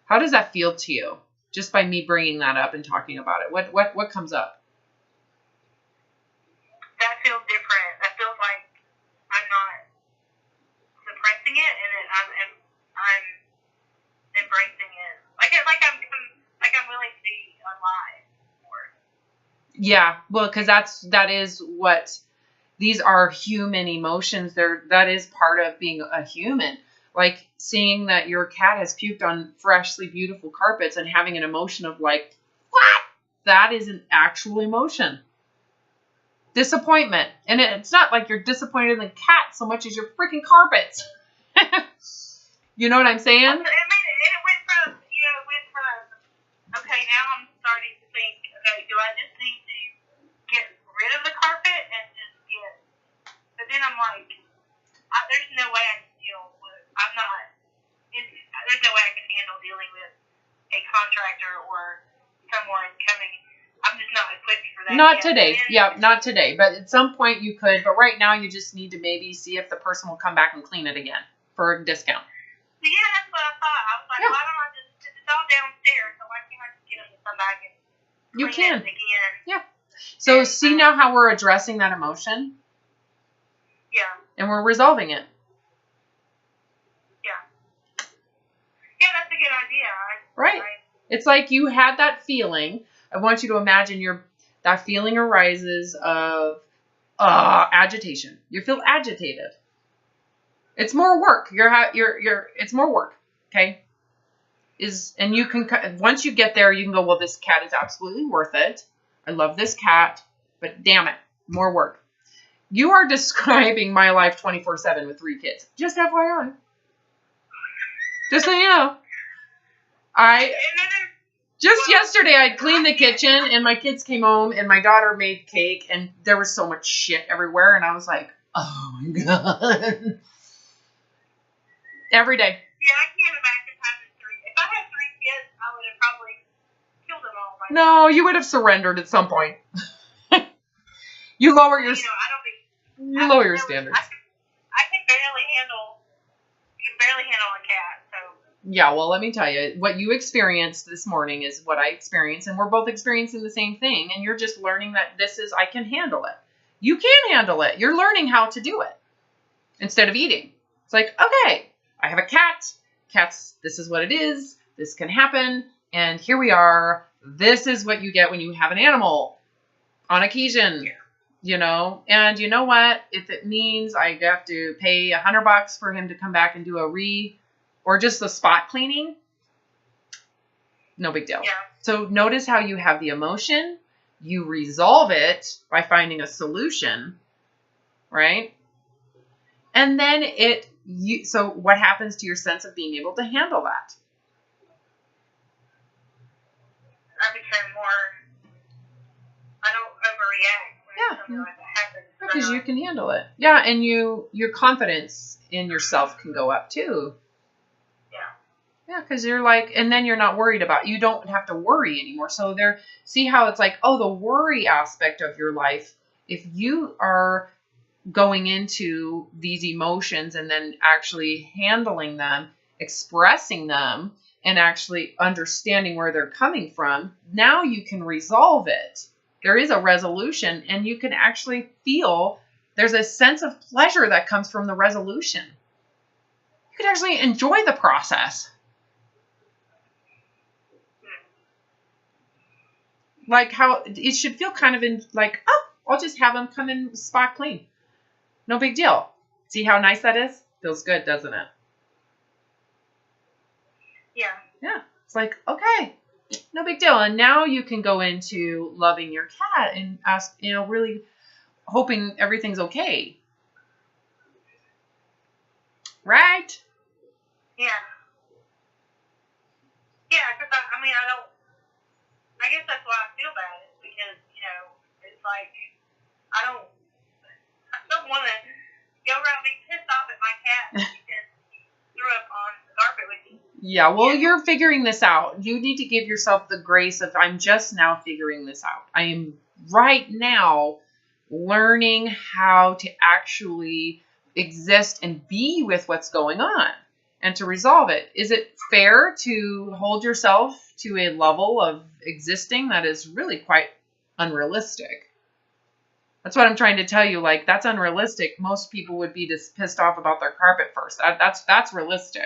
How does that feel to you? Just by me bringing that up and talking about it. What comes up? That feels different. That feels like I'm not suppressing it, and I'm embracing it. Like I'm willing to be alive more. Yeah, well, because that is what these are, human emotions. That is part of being a human. Like seeing that your cat has puked on freshly beautiful carpets and having an emotion of like, what? That is an actual emotion. Disappointment. And it's not like you're disappointed in the cat so much as your freaking carpets. You know what I'm saying? I mean, it went from, okay, now I'm starting to think, okay, do I just need to get rid of the carpet and just but then I'm like, there's no way I can deal with, there's no way I can handle dealing with a contractor or someone coming. I'm just not equipped for that. Not today. Yeah, not today. But at some point you could. But right now you just need to maybe see if the person will come back and clean it again for a discount. Yeah, that's what I thought. I was like, why don't I just, because it's all downstairs, so why can't I just get them to come back and clean it again? Yeah. So see now how we're addressing that emotion? Yeah. And we're resolving it. Yeah. Yeah, that's a good idea. Right. It's like you had that feeling. I want you to imagine that feeling arises of agitation. You feel agitated. It's more work. It's more work. Okay. And you can, once you get there, you can go, well, this cat is absolutely worth it. I love this cat, but damn it, more work. You are describing my life 24/7 with 3 kids. Just FYI. Just so you know. Just yesterday, I cleaned the kitchen, and my kids came home, and my daughter made cake, and there was so much shit everywhere, and I was like, oh my God. Every day. Yeah, I can't imagine having 3. If I had 3 kids, I would have probably killed them all. No, you would have surrendered at some point. You lower your standards. I can barely handle a cat, so. Yeah, well, let me tell you, what you experienced this morning is what I experienced, and we're both experiencing the same thing, and you're just learning that I can handle it. You can handle it. You're learning how to do it instead of eating. It's like, okay, I have a cat. Cats, this is what it is. This can happen, and here we are. This is what you get when you have an animal on occasion. You know, and you know what? If it means I have to pay $100 for him to come back and do or just the spot cleaning, no big deal. Yeah. So notice how you have the emotion, you resolve it by finding a solution, right? And then so what happens to your sense of being able to handle that? I become I don't overreact. Yeah. Like that happens. Because you can handle it. Yeah, and your confidence in yourself can go up too. Yeah, because you're like, and then you're not worried you don't have to worry anymore. So see how it's like, the worry aspect of your life, if you are going into these emotions and then actually handling them, expressing them, and actually understanding where they're coming from, now you can resolve it. There is a resolution, and you can actually feel there's a sense of pleasure that comes from the resolution. You can actually enjoy the process. Like how it should feel kind of I'll just have them come in spot clean. No big deal. See how nice that is? Feels good, doesn't it? Yeah. Yeah. It's like, okay. No big deal. And now you can go into loving your cat and ask, really hoping everything's okay. Right? Yeah. Yeah, because I guess that's why I feel bad. It's Yeah, well, you're figuring this out. You need to give yourself the grace of, I'm just now figuring this out. I am right now learning how to actually exist and be with what's going on and to resolve it. Is it fair to hold yourself to a level of existing that is really quite unrealistic? That's what I'm trying to tell you. Like, that's unrealistic. Most people would be just pissed off about their carpet first. That's realistic.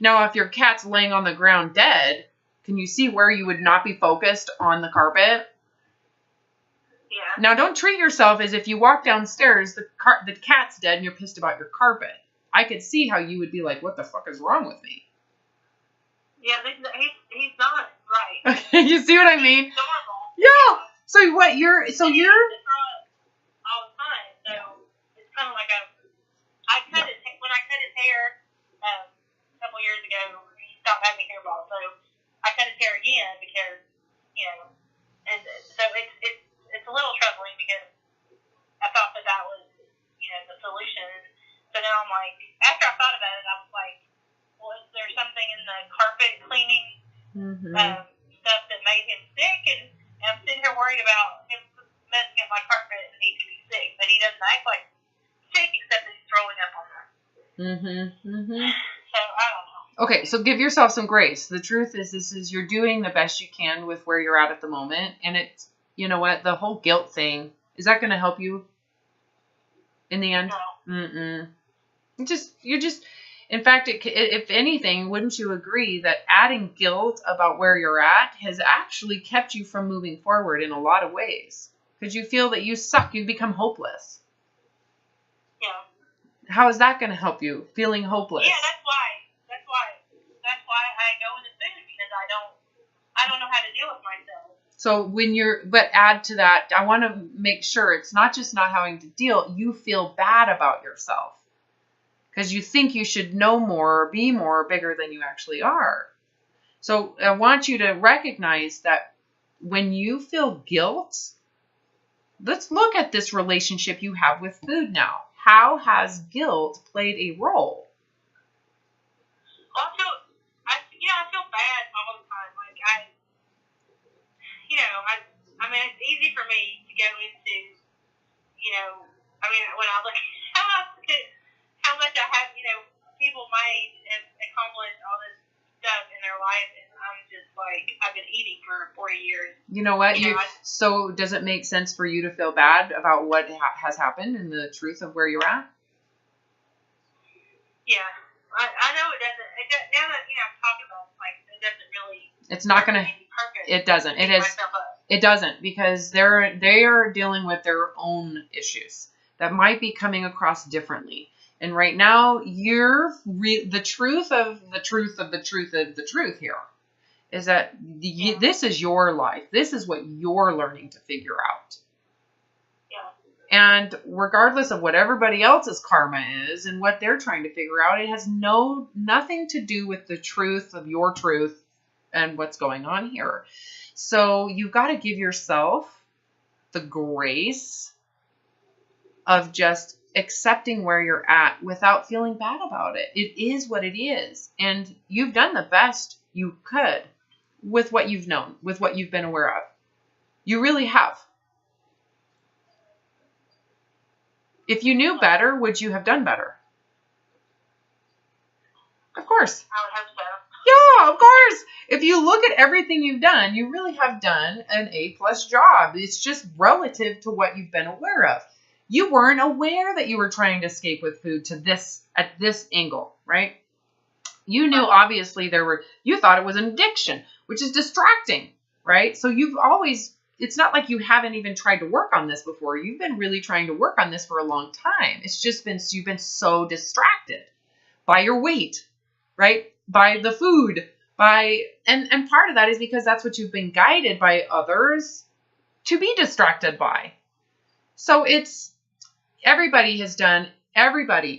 Now, if your cat's laying on the ground dead, can you see where you would not be focused on the carpet? Yeah. Now, don't treat yourself as if you walk downstairs, the cat's dead, and you're pissed about your carpet. I could see how you would be like, what the fuck is wrong with me? Yeah, he's not right. Okay, you see what I mean? He's normal. Yeah. So what you're all the time. So it's kind of like I cut his when I cut his hair a couple years ago. He stopped having hairball, so I cut his hair again because and so it's a little troubling because I thought that was the solution. So now I'm like, after I thought about it, I was like, well, is there something in the carpet cleaning stuff that made him sick? And I'm sitting here worried about him messing up my carpet and he could be sick, but he doesn't act like sick except that he's throwing up on that. So I don't know. Okay, so give yourself some grace. The truth is, you're doing the best you can with where you're at the moment, and it's, you know what, the whole guilt thing, is that going to help you in the end? No. You're just, in fact, if anything, wouldn't you agree that adding guilt about where you're at has actually kept you from moving forward in a lot of ways? Because you feel that you suck, you become hopeless. Yeah. How is that going to help you, feeling hopeless? Yeah, that's why I go into food, because I don't know how to deal with myself. So but add to that, I want to make sure it's not just not having to deal, you feel bad about yourself. Because you think you should know more, or be more, bigger than you actually are. So I want you to recognize that when you feel guilt, let's look at this relationship you have with food now. How has guilt played a role? Well, I feel bad all the time. Like I mean, it's easy for me to go into, when I look at how much I have, people my age have accomplished all this stuff in their life, and I'm just like, I've been eating for 40 years. You know what? So does it make sense for you to feel bad about what has happened and the truth of where you're at? Yeah, I know it doesn't. Now that I'm talking about it, like, it doesn't really. It's not going to. It doesn't. It is. It doesn't, because they are dealing with their own issues that might be coming across differently. And right now, the truth of the truth of the truth of the truth here is that this is your life. This is what you're learning to figure out. And regardless of what everybody else's karma is and what they're trying to figure out, it has nothing to do with the truth of your truth and what's going on here. So you've got to give yourself the grace of just accepting where you're at without feeling bad about it. It is what it is. And you've done the best you could with what you've known, with what you've been aware of. You really have. If you knew better, would you have done better? Of course. I would hope so. Yeah, of course. If you look at everything you've done, you really have done an A+ job. It's just relative to what you've been aware of. You weren't aware that you were trying to escape with food at this angle, right? You knew obviously you thought it was an addiction, which is distracting, right? So it's not like you haven't even tried to work on this before. You've been really trying to work on this for a long time. It's just you've been so distracted by your weight, right? By the food, and part of that is because that's what you've been guided by others to be distracted by. So everybody,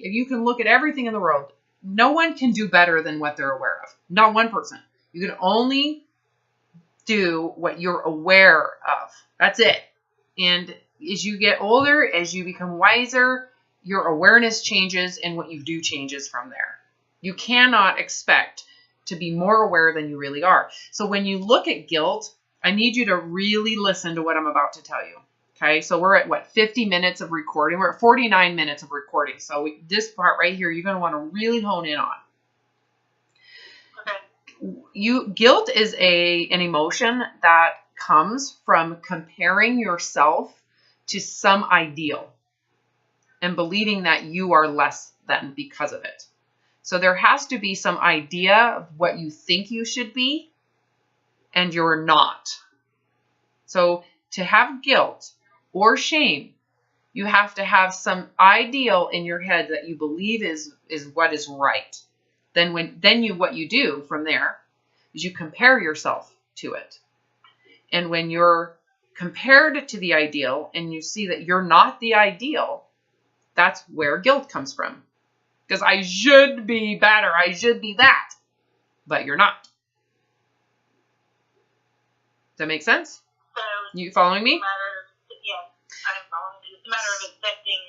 if you can look at everything in the world, no one can do better than what they're aware of. Not one person. You can only do what you're aware of. That's it. And as you get older, as you become wiser, your awareness changes and what you do changes from there. You cannot expect to be more aware than you really are. So when you look at guilt, I need you to really listen to what I'm about to tell you. Okay, so we're at what, 50 minutes of recording? We're at 49 minutes of recording. So this part right here, you're going to want to really hone in on. Okay. Guilt is an emotion that comes from comparing yourself to some ideal and believing that you are less than because of it. So there has to be some idea of what you think you should be, and you're not. So to have guilt or shame, you have to have some ideal in your head that you believe is what is right. What you do from there is you compare yourself to it. And when you're compared to the ideal and you see that you're not the ideal, that's where guilt comes from. Because I should be better, I should be that, but you're not. Does that make sense? So you following me? Yes, I'm following you. It's a matter of accepting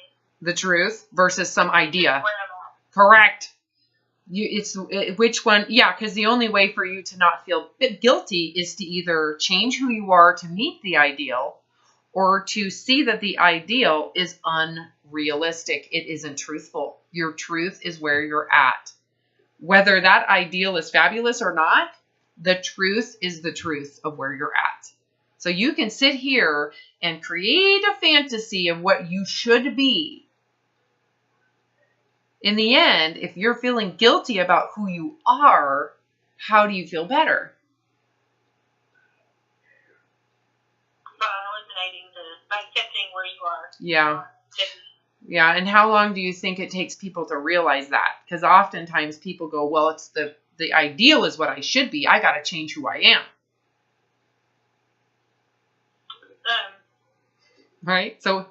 the truth versus some idea. Where I'm at. Correct. Which one? Yeah, because the only way for you to not feel guilty is to either change who you are to meet the ideal, or to see that the ideal is unrealistic. It isn't truthful. Your truth is where you're at. Whether that ideal is fabulous or not, the truth is the truth of where you're at. So you can sit here and create a fantasy of what you should be. In the end, if you're feeling guilty about who you are, how do you feel better? By accepting where you are. Yeah. Yeah, and how long do you think it takes people to realize that? Because oftentimes people go, well, it's the ideal is what I should be. I got to change who I am. Right? So yeah.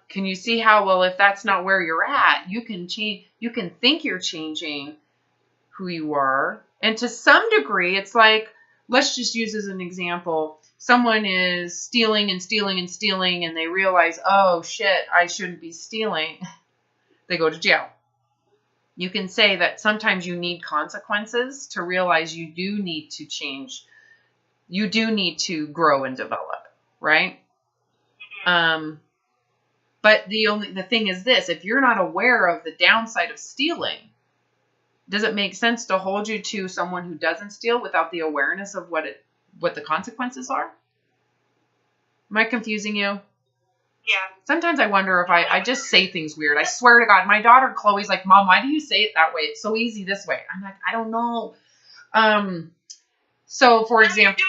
Can you see how, well, if that's not where you're at, you can change, you can think you're changing who you are. And to some degree, it's like, let's just use as an example, someone is stealing and stealing and stealing, and they realize, oh shit, I shouldn't be stealing. They go to jail. You can say that sometimes you need consequences to realize you do need to change. You do need to grow and develop, right? But the thing is this, if you're not aware of the downside of stealing, does it make sense to hold you to someone who doesn't steal without the awareness of what the consequences are? Am I confusing you? Yeah. Sometimes I wonder if I just say things weird. I swear to God, my daughter Chloe's like, Mom, why do you say it that way? It's so easy this way. I'm like, I don't know. So for example,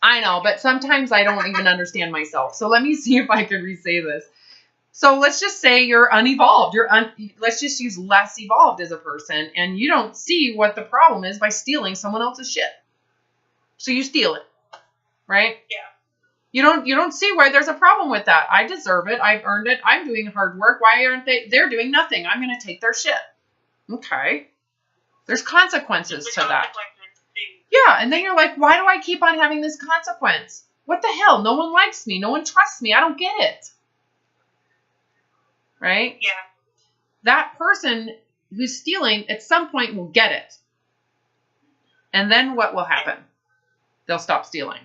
I know, but sometimes I don't even understand myself. So let me see if I can re-say this. So let's just say you're unevolved. Let's just use less evolved as a person, and you don't see what the problem is by stealing someone else's shit. So you steal it, right? Yeah. You don't see why there's a problem with that. I deserve it. I've earned it. I'm doing hard work. Why aren't they? They're doing nothing. I'm going to take their shit. Okay. There's consequences to that. Yeah, and then you're like, why do I keep on having this consequence? What the hell? No one likes me. No one trusts me. I don't get it. Right? Yeah. That person who's stealing at some point will get it. And then what will happen? They'll stop stealing.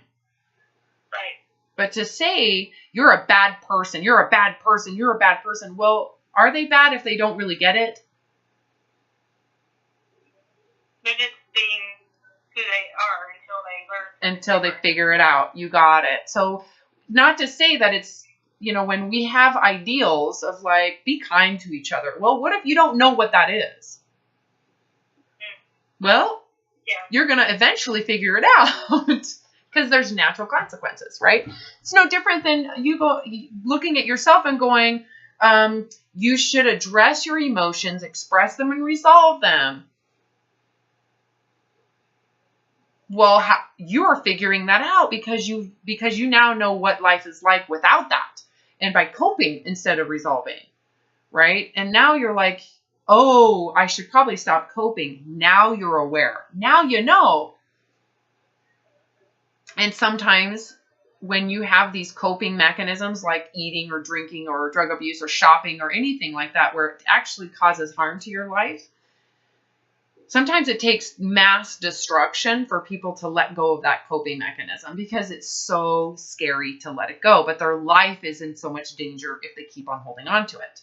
Right. But to say, you're a bad person, you're a bad person, you're a bad person, well, are they bad if they don't really get it? They're just being who they are until they learn. Until they figure it out. You got it. So not to say that it's, when we have ideals of like, be kind to each other. Well, what if you don't know what that is? Well, yeah. You're going to eventually figure it out because there's natural consequences, right? It's no different than looking at yourself and going, you should address your emotions, express them, and resolve them. Well, you're figuring that out because you now know what life is like without that, and by coping instead of resolving, right? And now you're like, oh, I should probably stop coping. Now you're aware. Now you know. And sometimes when you have these coping mechanisms like eating or drinking or drug abuse or shopping or anything like that, where it actually causes harm to your life, Sometimes it takes mass destruction for people to let go of that coping mechanism because it's so scary to let it go. But their life is in so much danger if they keep on holding on to it.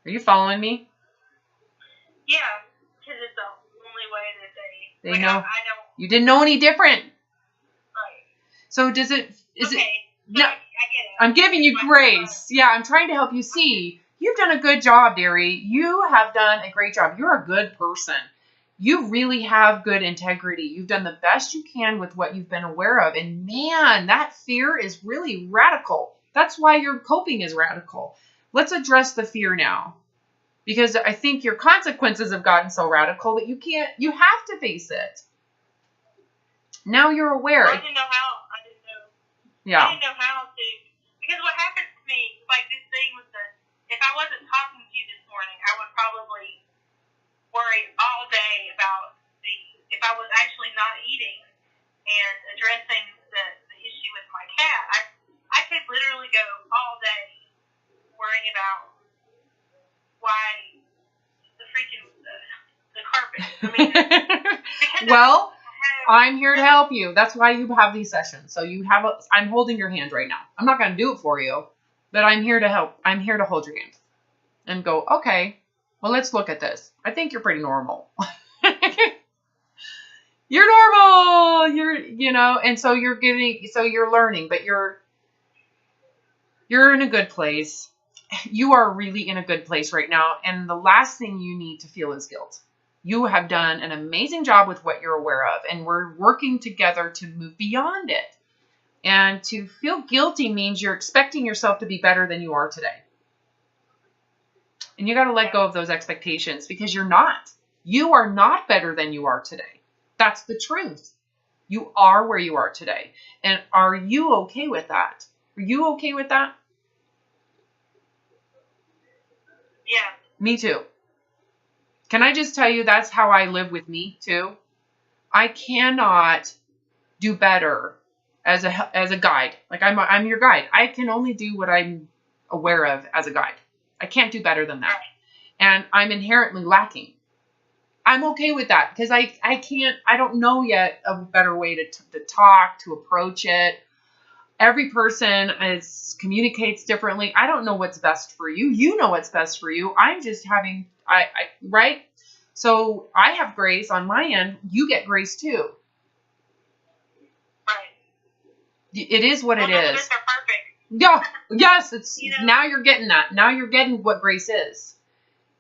Are you following me? Yeah, because it's the only way that They like, know. I don't. You didn't know any different. Right. So does it? Is okay. it? So No. I get it. I'm giving you grace. Yeah, I'm trying to help you see. You've done a good job, dearie. You have done a great job. You're a good person. You really have good integrity. You've done the best you can with what you've been aware of. And man, that fear is really radical. That's why your coping is radical. Let's address the fear now. Because I think your consequences have gotten so radical that you have to face it. Now you're aware. I didn't know. Yeah. I didn't know how to, because what happens to me, like this thing with if I wasn't talking to you this morning, I would probably worry all day about if I was actually not eating and addressing the issue with my cat. I could literally go all day worrying about why the freaking, the carpet. I mean, well, I'm here to help you. That's why you have these sessions. So I'm holding your hand right now. I'm not going to do it for you, but I'm here to help. I'm here to hold your hand and go, okay, well, let's look at this. I think you're pretty normal. You're normal. And so you're learning, but you're in a good place. You are really in a good place right now. And the last thing you need to feel is guilt. You have done an amazing job with what you're aware of, and we're working together to move beyond it. And to feel guilty means you're expecting yourself to be better than you are today. And you got to let go of those expectations because you're not. You are not better than you are today. That's the truth. You are where you are today. And are you okay with that? Are you okay with that? Yeah. Me too. Can I just tell you that's how I live with me too? I cannot do better as a guide. Like I'm your guide. I can only do what I'm aware of as a guide. I can't do better than that. And I'm inherently lacking. I'm okay with that because I don't know yet a better way to talk, to approach it. Every person communicates differently. I don't know what's best for you. You know what's best for you. I'm just right? So I have grace on my end. You get grace too. Right. It is what it is. Are perfect. Yeah. Yes. It's now you're getting that. Now you're getting what grace is.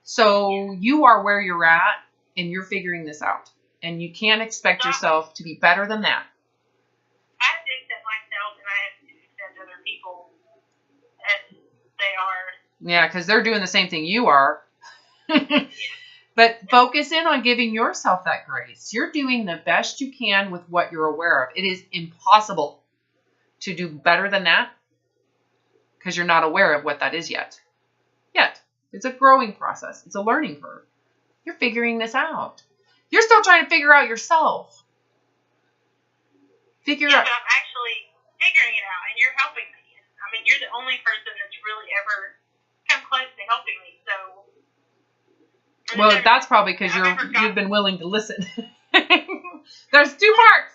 So you are where you're at and you're figuring this out. And you can't expect yourself to be better than that. I have to accept myself and I have to accept other people as they are. Yeah, because they're doing the same thing you are. But focus in on giving yourself that grace. You're doing the best you can with what you're aware of. It is impossible to do better than that because you're not aware of what that is yet. It's a growing process. It's a learning curve. You're figuring this out. You're still trying to figure out yourself. But I'm actually figuring it out, and you're helping me. I mean, you're the only person that's really ever come close to helping me. So. Well, that's probably because you've been willing to listen. There's two parts.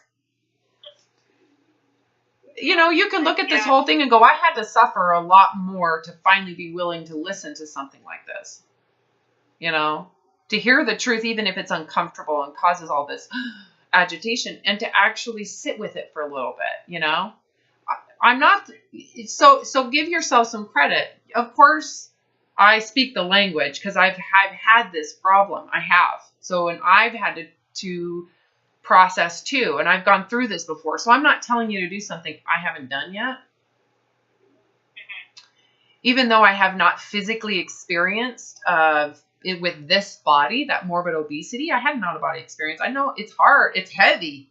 You can look at this whole thing and go, I had to suffer a lot more to finally be willing to listen to something like this. To hear the truth, even if it's uncomfortable and causes all this agitation, and to actually sit with it for a little bit, I'm not, so give yourself some credit. Of course, I speak the language because I've had this problem. I have. So, and I've had to process too. And I've gone through this before. So I'm not telling you to do something I haven't done yet. Even though I have not physically experienced it with this body, that morbid obesity, I had an out-of-body experience. I know it's hard. It's heavy.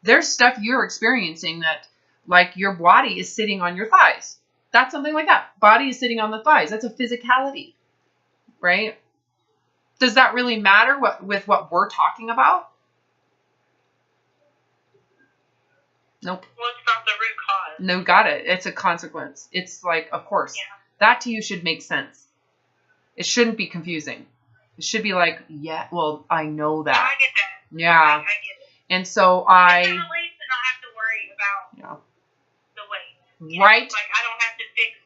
There's stuff you're experiencing that, like, your body is sitting on your thighs. That's something like that. Body is sitting on the thighs. That's a physicality, right? Does that really matter with what we're talking about? Nope. Well, it's not the root cause. No, got it. It's a consequence. It's like, of course. Yeah. That to you should make sense. It shouldn't be confusing. It should be like, yeah, well, I know Yeah, that. I get that. Yeah. I get it. And so It's a relief to not have to worry about yeah. the weight. Right. Like, I don't have to fix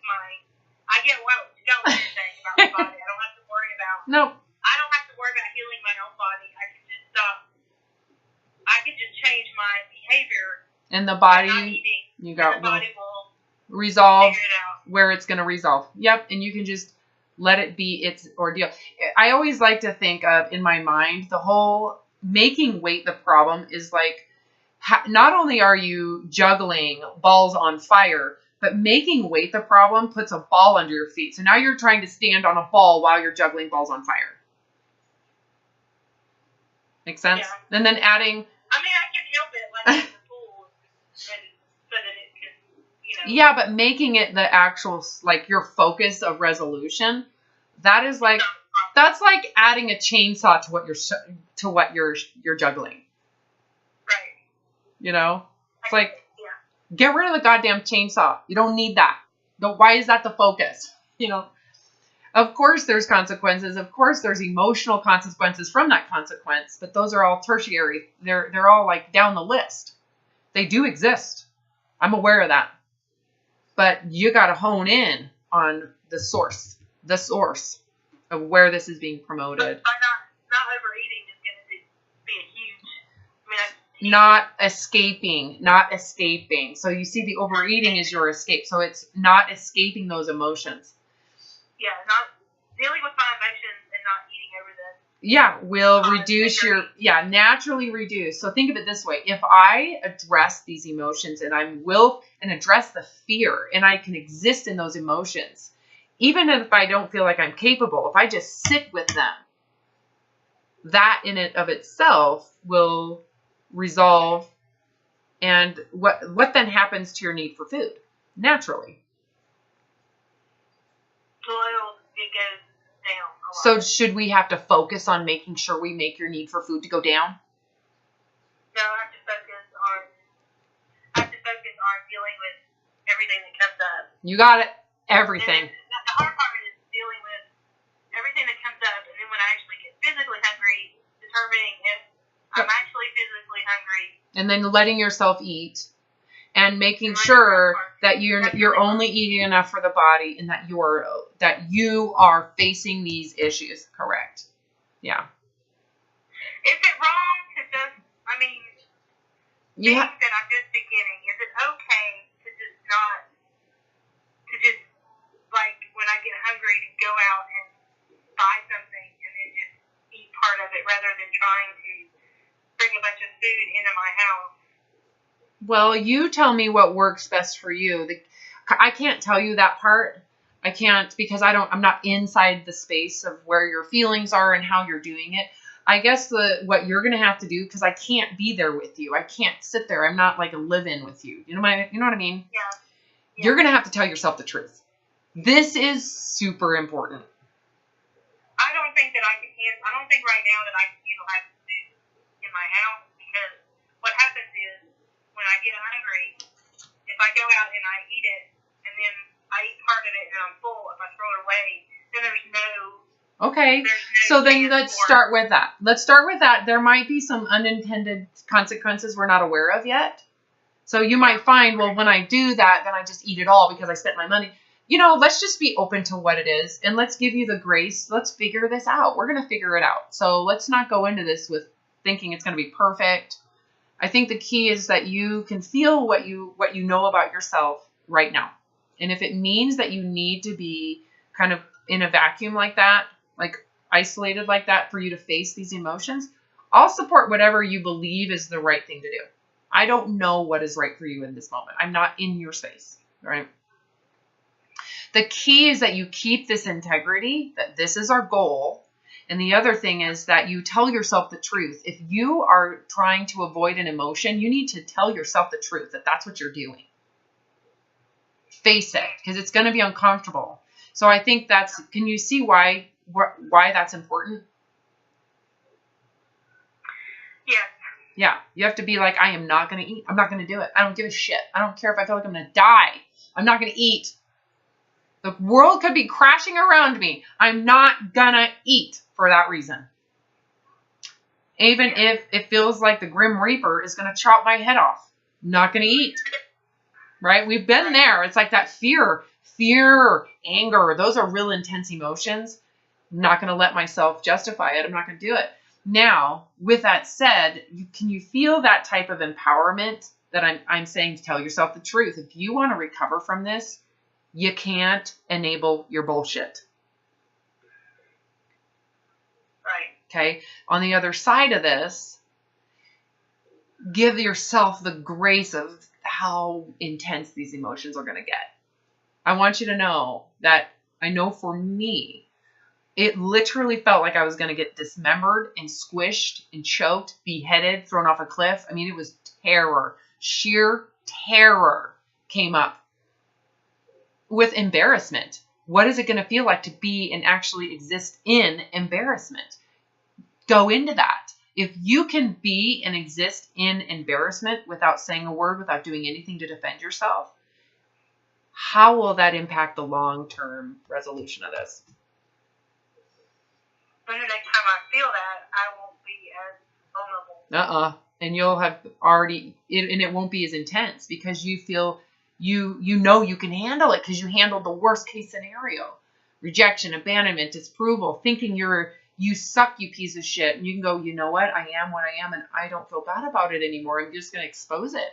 I get what you're saying about the body. I don't have to worry about. No. I don't have to worry about healing my own body. I can just stop. I can just change my behavior. And the body, not eating, you got the body will resolve figure it out. where it's going to resolve. Yep. And you can just let it be its ordeal. I always like to think of, in my mind, the whole making weight the problem is like, not only are you juggling balls on fire, but making weight the problem puts a ball under your feet. So now you're trying to stand on a ball while you're juggling balls on fire. Make sense? Yeah. And then adding... I mean, I can help it like in the pool and so that it can, Yeah, but making it the actual, like, your focus of resolution, that is like... That's like adding a chainsaw to what you're juggling. Right. You know? It's like... Get rid of the goddamn chainsaw. You don't need that. Why is that the focus? You know, of course there's consequences. Of course there's emotional consequences from that consequence, but those are all tertiary. They're all like down the list. They do exist. I'm aware of that. But you got to hone in on the source of where this is being promoted. But by not overeating is going to be a huge... Not escaping. So you see the overeating is your escape. So it's not escaping those emotions. Yeah, not dealing with my emotions and not eating over them. Yeah, will reduce naturally reduce. So think of it this way. If I address these emotions and and address the fear and I can exist in those emotions, even if I don't feel like I'm capable, if I just sit with them, that in and of itself will resolve. And what then happens to your need for food? Naturally. It goes down a lot. So should we have to focus on making sure we make your need for food to go down? No, I have to focus on dealing with everything that comes up. You got it. Everything. The hard part is dealing with everything that comes up, and then when I actually get physically hungry, determining if I'm actually physically hungry. And then letting yourself eat and making sure that you're only eating enough for the body and that you are facing these issues. Correct. Yeah. Is it wrong to just, things that I'm just beginning, is it okay to just like when I get hungry to go out and buy something and then just eat part of it rather than trying to bring a bunch of food into my house? Well, you tell me what works best for you. I can't tell you that part. I can't because I'm not inside the space of where your feelings are and how you're doing it. I guess what you're going to have to do, because I can't be there with you. I can't sit there. I'm not like a live-in with you. You know what I mean? Yeah. You're going to have to tell yourself the truth. This is super important. I don't think right now that I can utilize food in my house, because what happens is when I get hungry, if I go out and I eat it, and then I eat part of it and I'm full, if I throw it away, then there's no... Okay, so then let's start with that. There might be some unintended consequences we're not aware of yet. So you might find, well, when I do that, then I just eat it all because I spent my money. Let's just be open to what it is, and let's give you the grace. Let's figure this out. We're going to figure it out. So let's not go into this with thinking it's going to be perfect. I think the key is that you can feel what you know about yourself right now. And if it means that you need to be kind of in a vacuum like that, like isolated like that for you to face these emotions, I'll support whatever you believe is the right thing to do. I don't know what is right for you in this moment. I'm not in your space, right? The key is that you keep this integrity, that this is our goal. And the other thing is that you tell yourself the truth. If you are trying to avoid an emotion, you need to tell yourself the truth, that that's what you're doing. Face it, because it's going to be uncomfortable. So I think can you see why that's important? Yeah. Yeah. You have to be like, I am not going to eat. I'm not going to do it. I don't give a shit. I don't care if I feel like I'm going to die. I'm not going to eat. The world could be crashing around me. I'm not going to eat. for that reason. Even if it feels like the Grim Reaper is going to chop my head off. Not going to eat. Right? We've been there. It's like that fear, anger. Those are real intense emotions. I'm not going to let myself justify it. I'm not going to do it. Now, with that said, can you feel that type of empowerment that I'm saying to tell yourself the truth? If you want to recover from this, you can't enable your bullshit. Right. Okay? On the other side of this, give yourself the grace of how intense these emotions are going to get. I want you to know that I know for me, it literally felt like I was going to get dismembered and squished and choked, beheaded, thrown off a cliff. I mean, it was terror. Sheer terror came up with embarrassment. What is it going to feel like to be and actually exist in embarrassment? Go into that. If you can be and exist in embarrassment without saying a word, without doing anything to defend yourself, how will that impact the long-term resolution of this? But the next time I feel that, I won't be as vulnerable. And you'll have already, and it won't be as intense because you feel, you know you can handle it because you handled the worst case scenario. Rejection, abandonment, disapproval, thinking you suck, you piece of shit. And you can go, you know what? I am what I am and I don't feel bad about it anymore. I'm just going to expose it.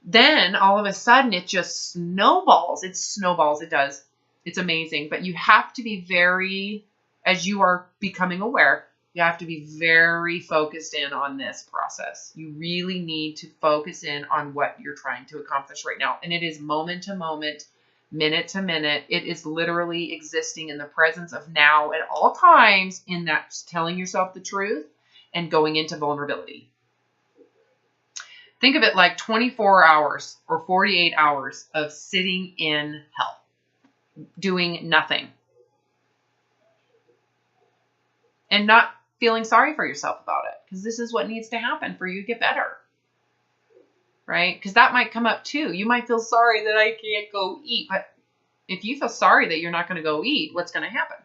Then all of a sudden it just snowballs. It snowballs. It does. It's amazing. But you have to be very, as you are becoming aware, you have to be very focused in on this process. You really need to focus in on what you're trying to accomplish right now. And it is moment to moment, minute to minute. It is literally existing in the presence of now at all times, in that telling yourself the truth and going into vulnerability. Think of it like 24 hours or 48 hours of sitting in hell, doing nothing, and not feeling sorry for yourself about it, because this is what needs to happen for you to get better. Right? Because that might come up too. You might feel sorry that I can't go eat. But if you feel sorry that you're not going to go eat, what's going to happen?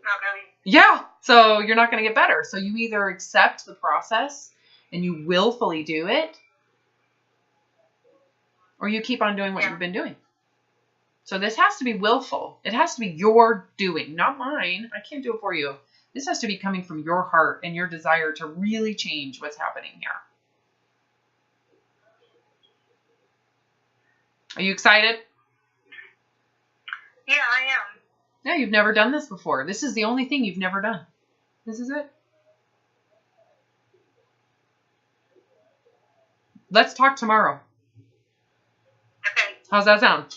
Not really. Yeah. So you're not going to get better. So you either accept the process and you willfully do it, or you keep on doing what you've been doing. So this has to be willful. It has to be your doing, not mine. I can't do it for you. This has to be coming from your heart and your desire to really change what's happening here. Are you excited? Yeah, I am. No, you've never done this before. This is the only thing you've never done. This is it. Let's talk tomorrow. Okay. How's that sound?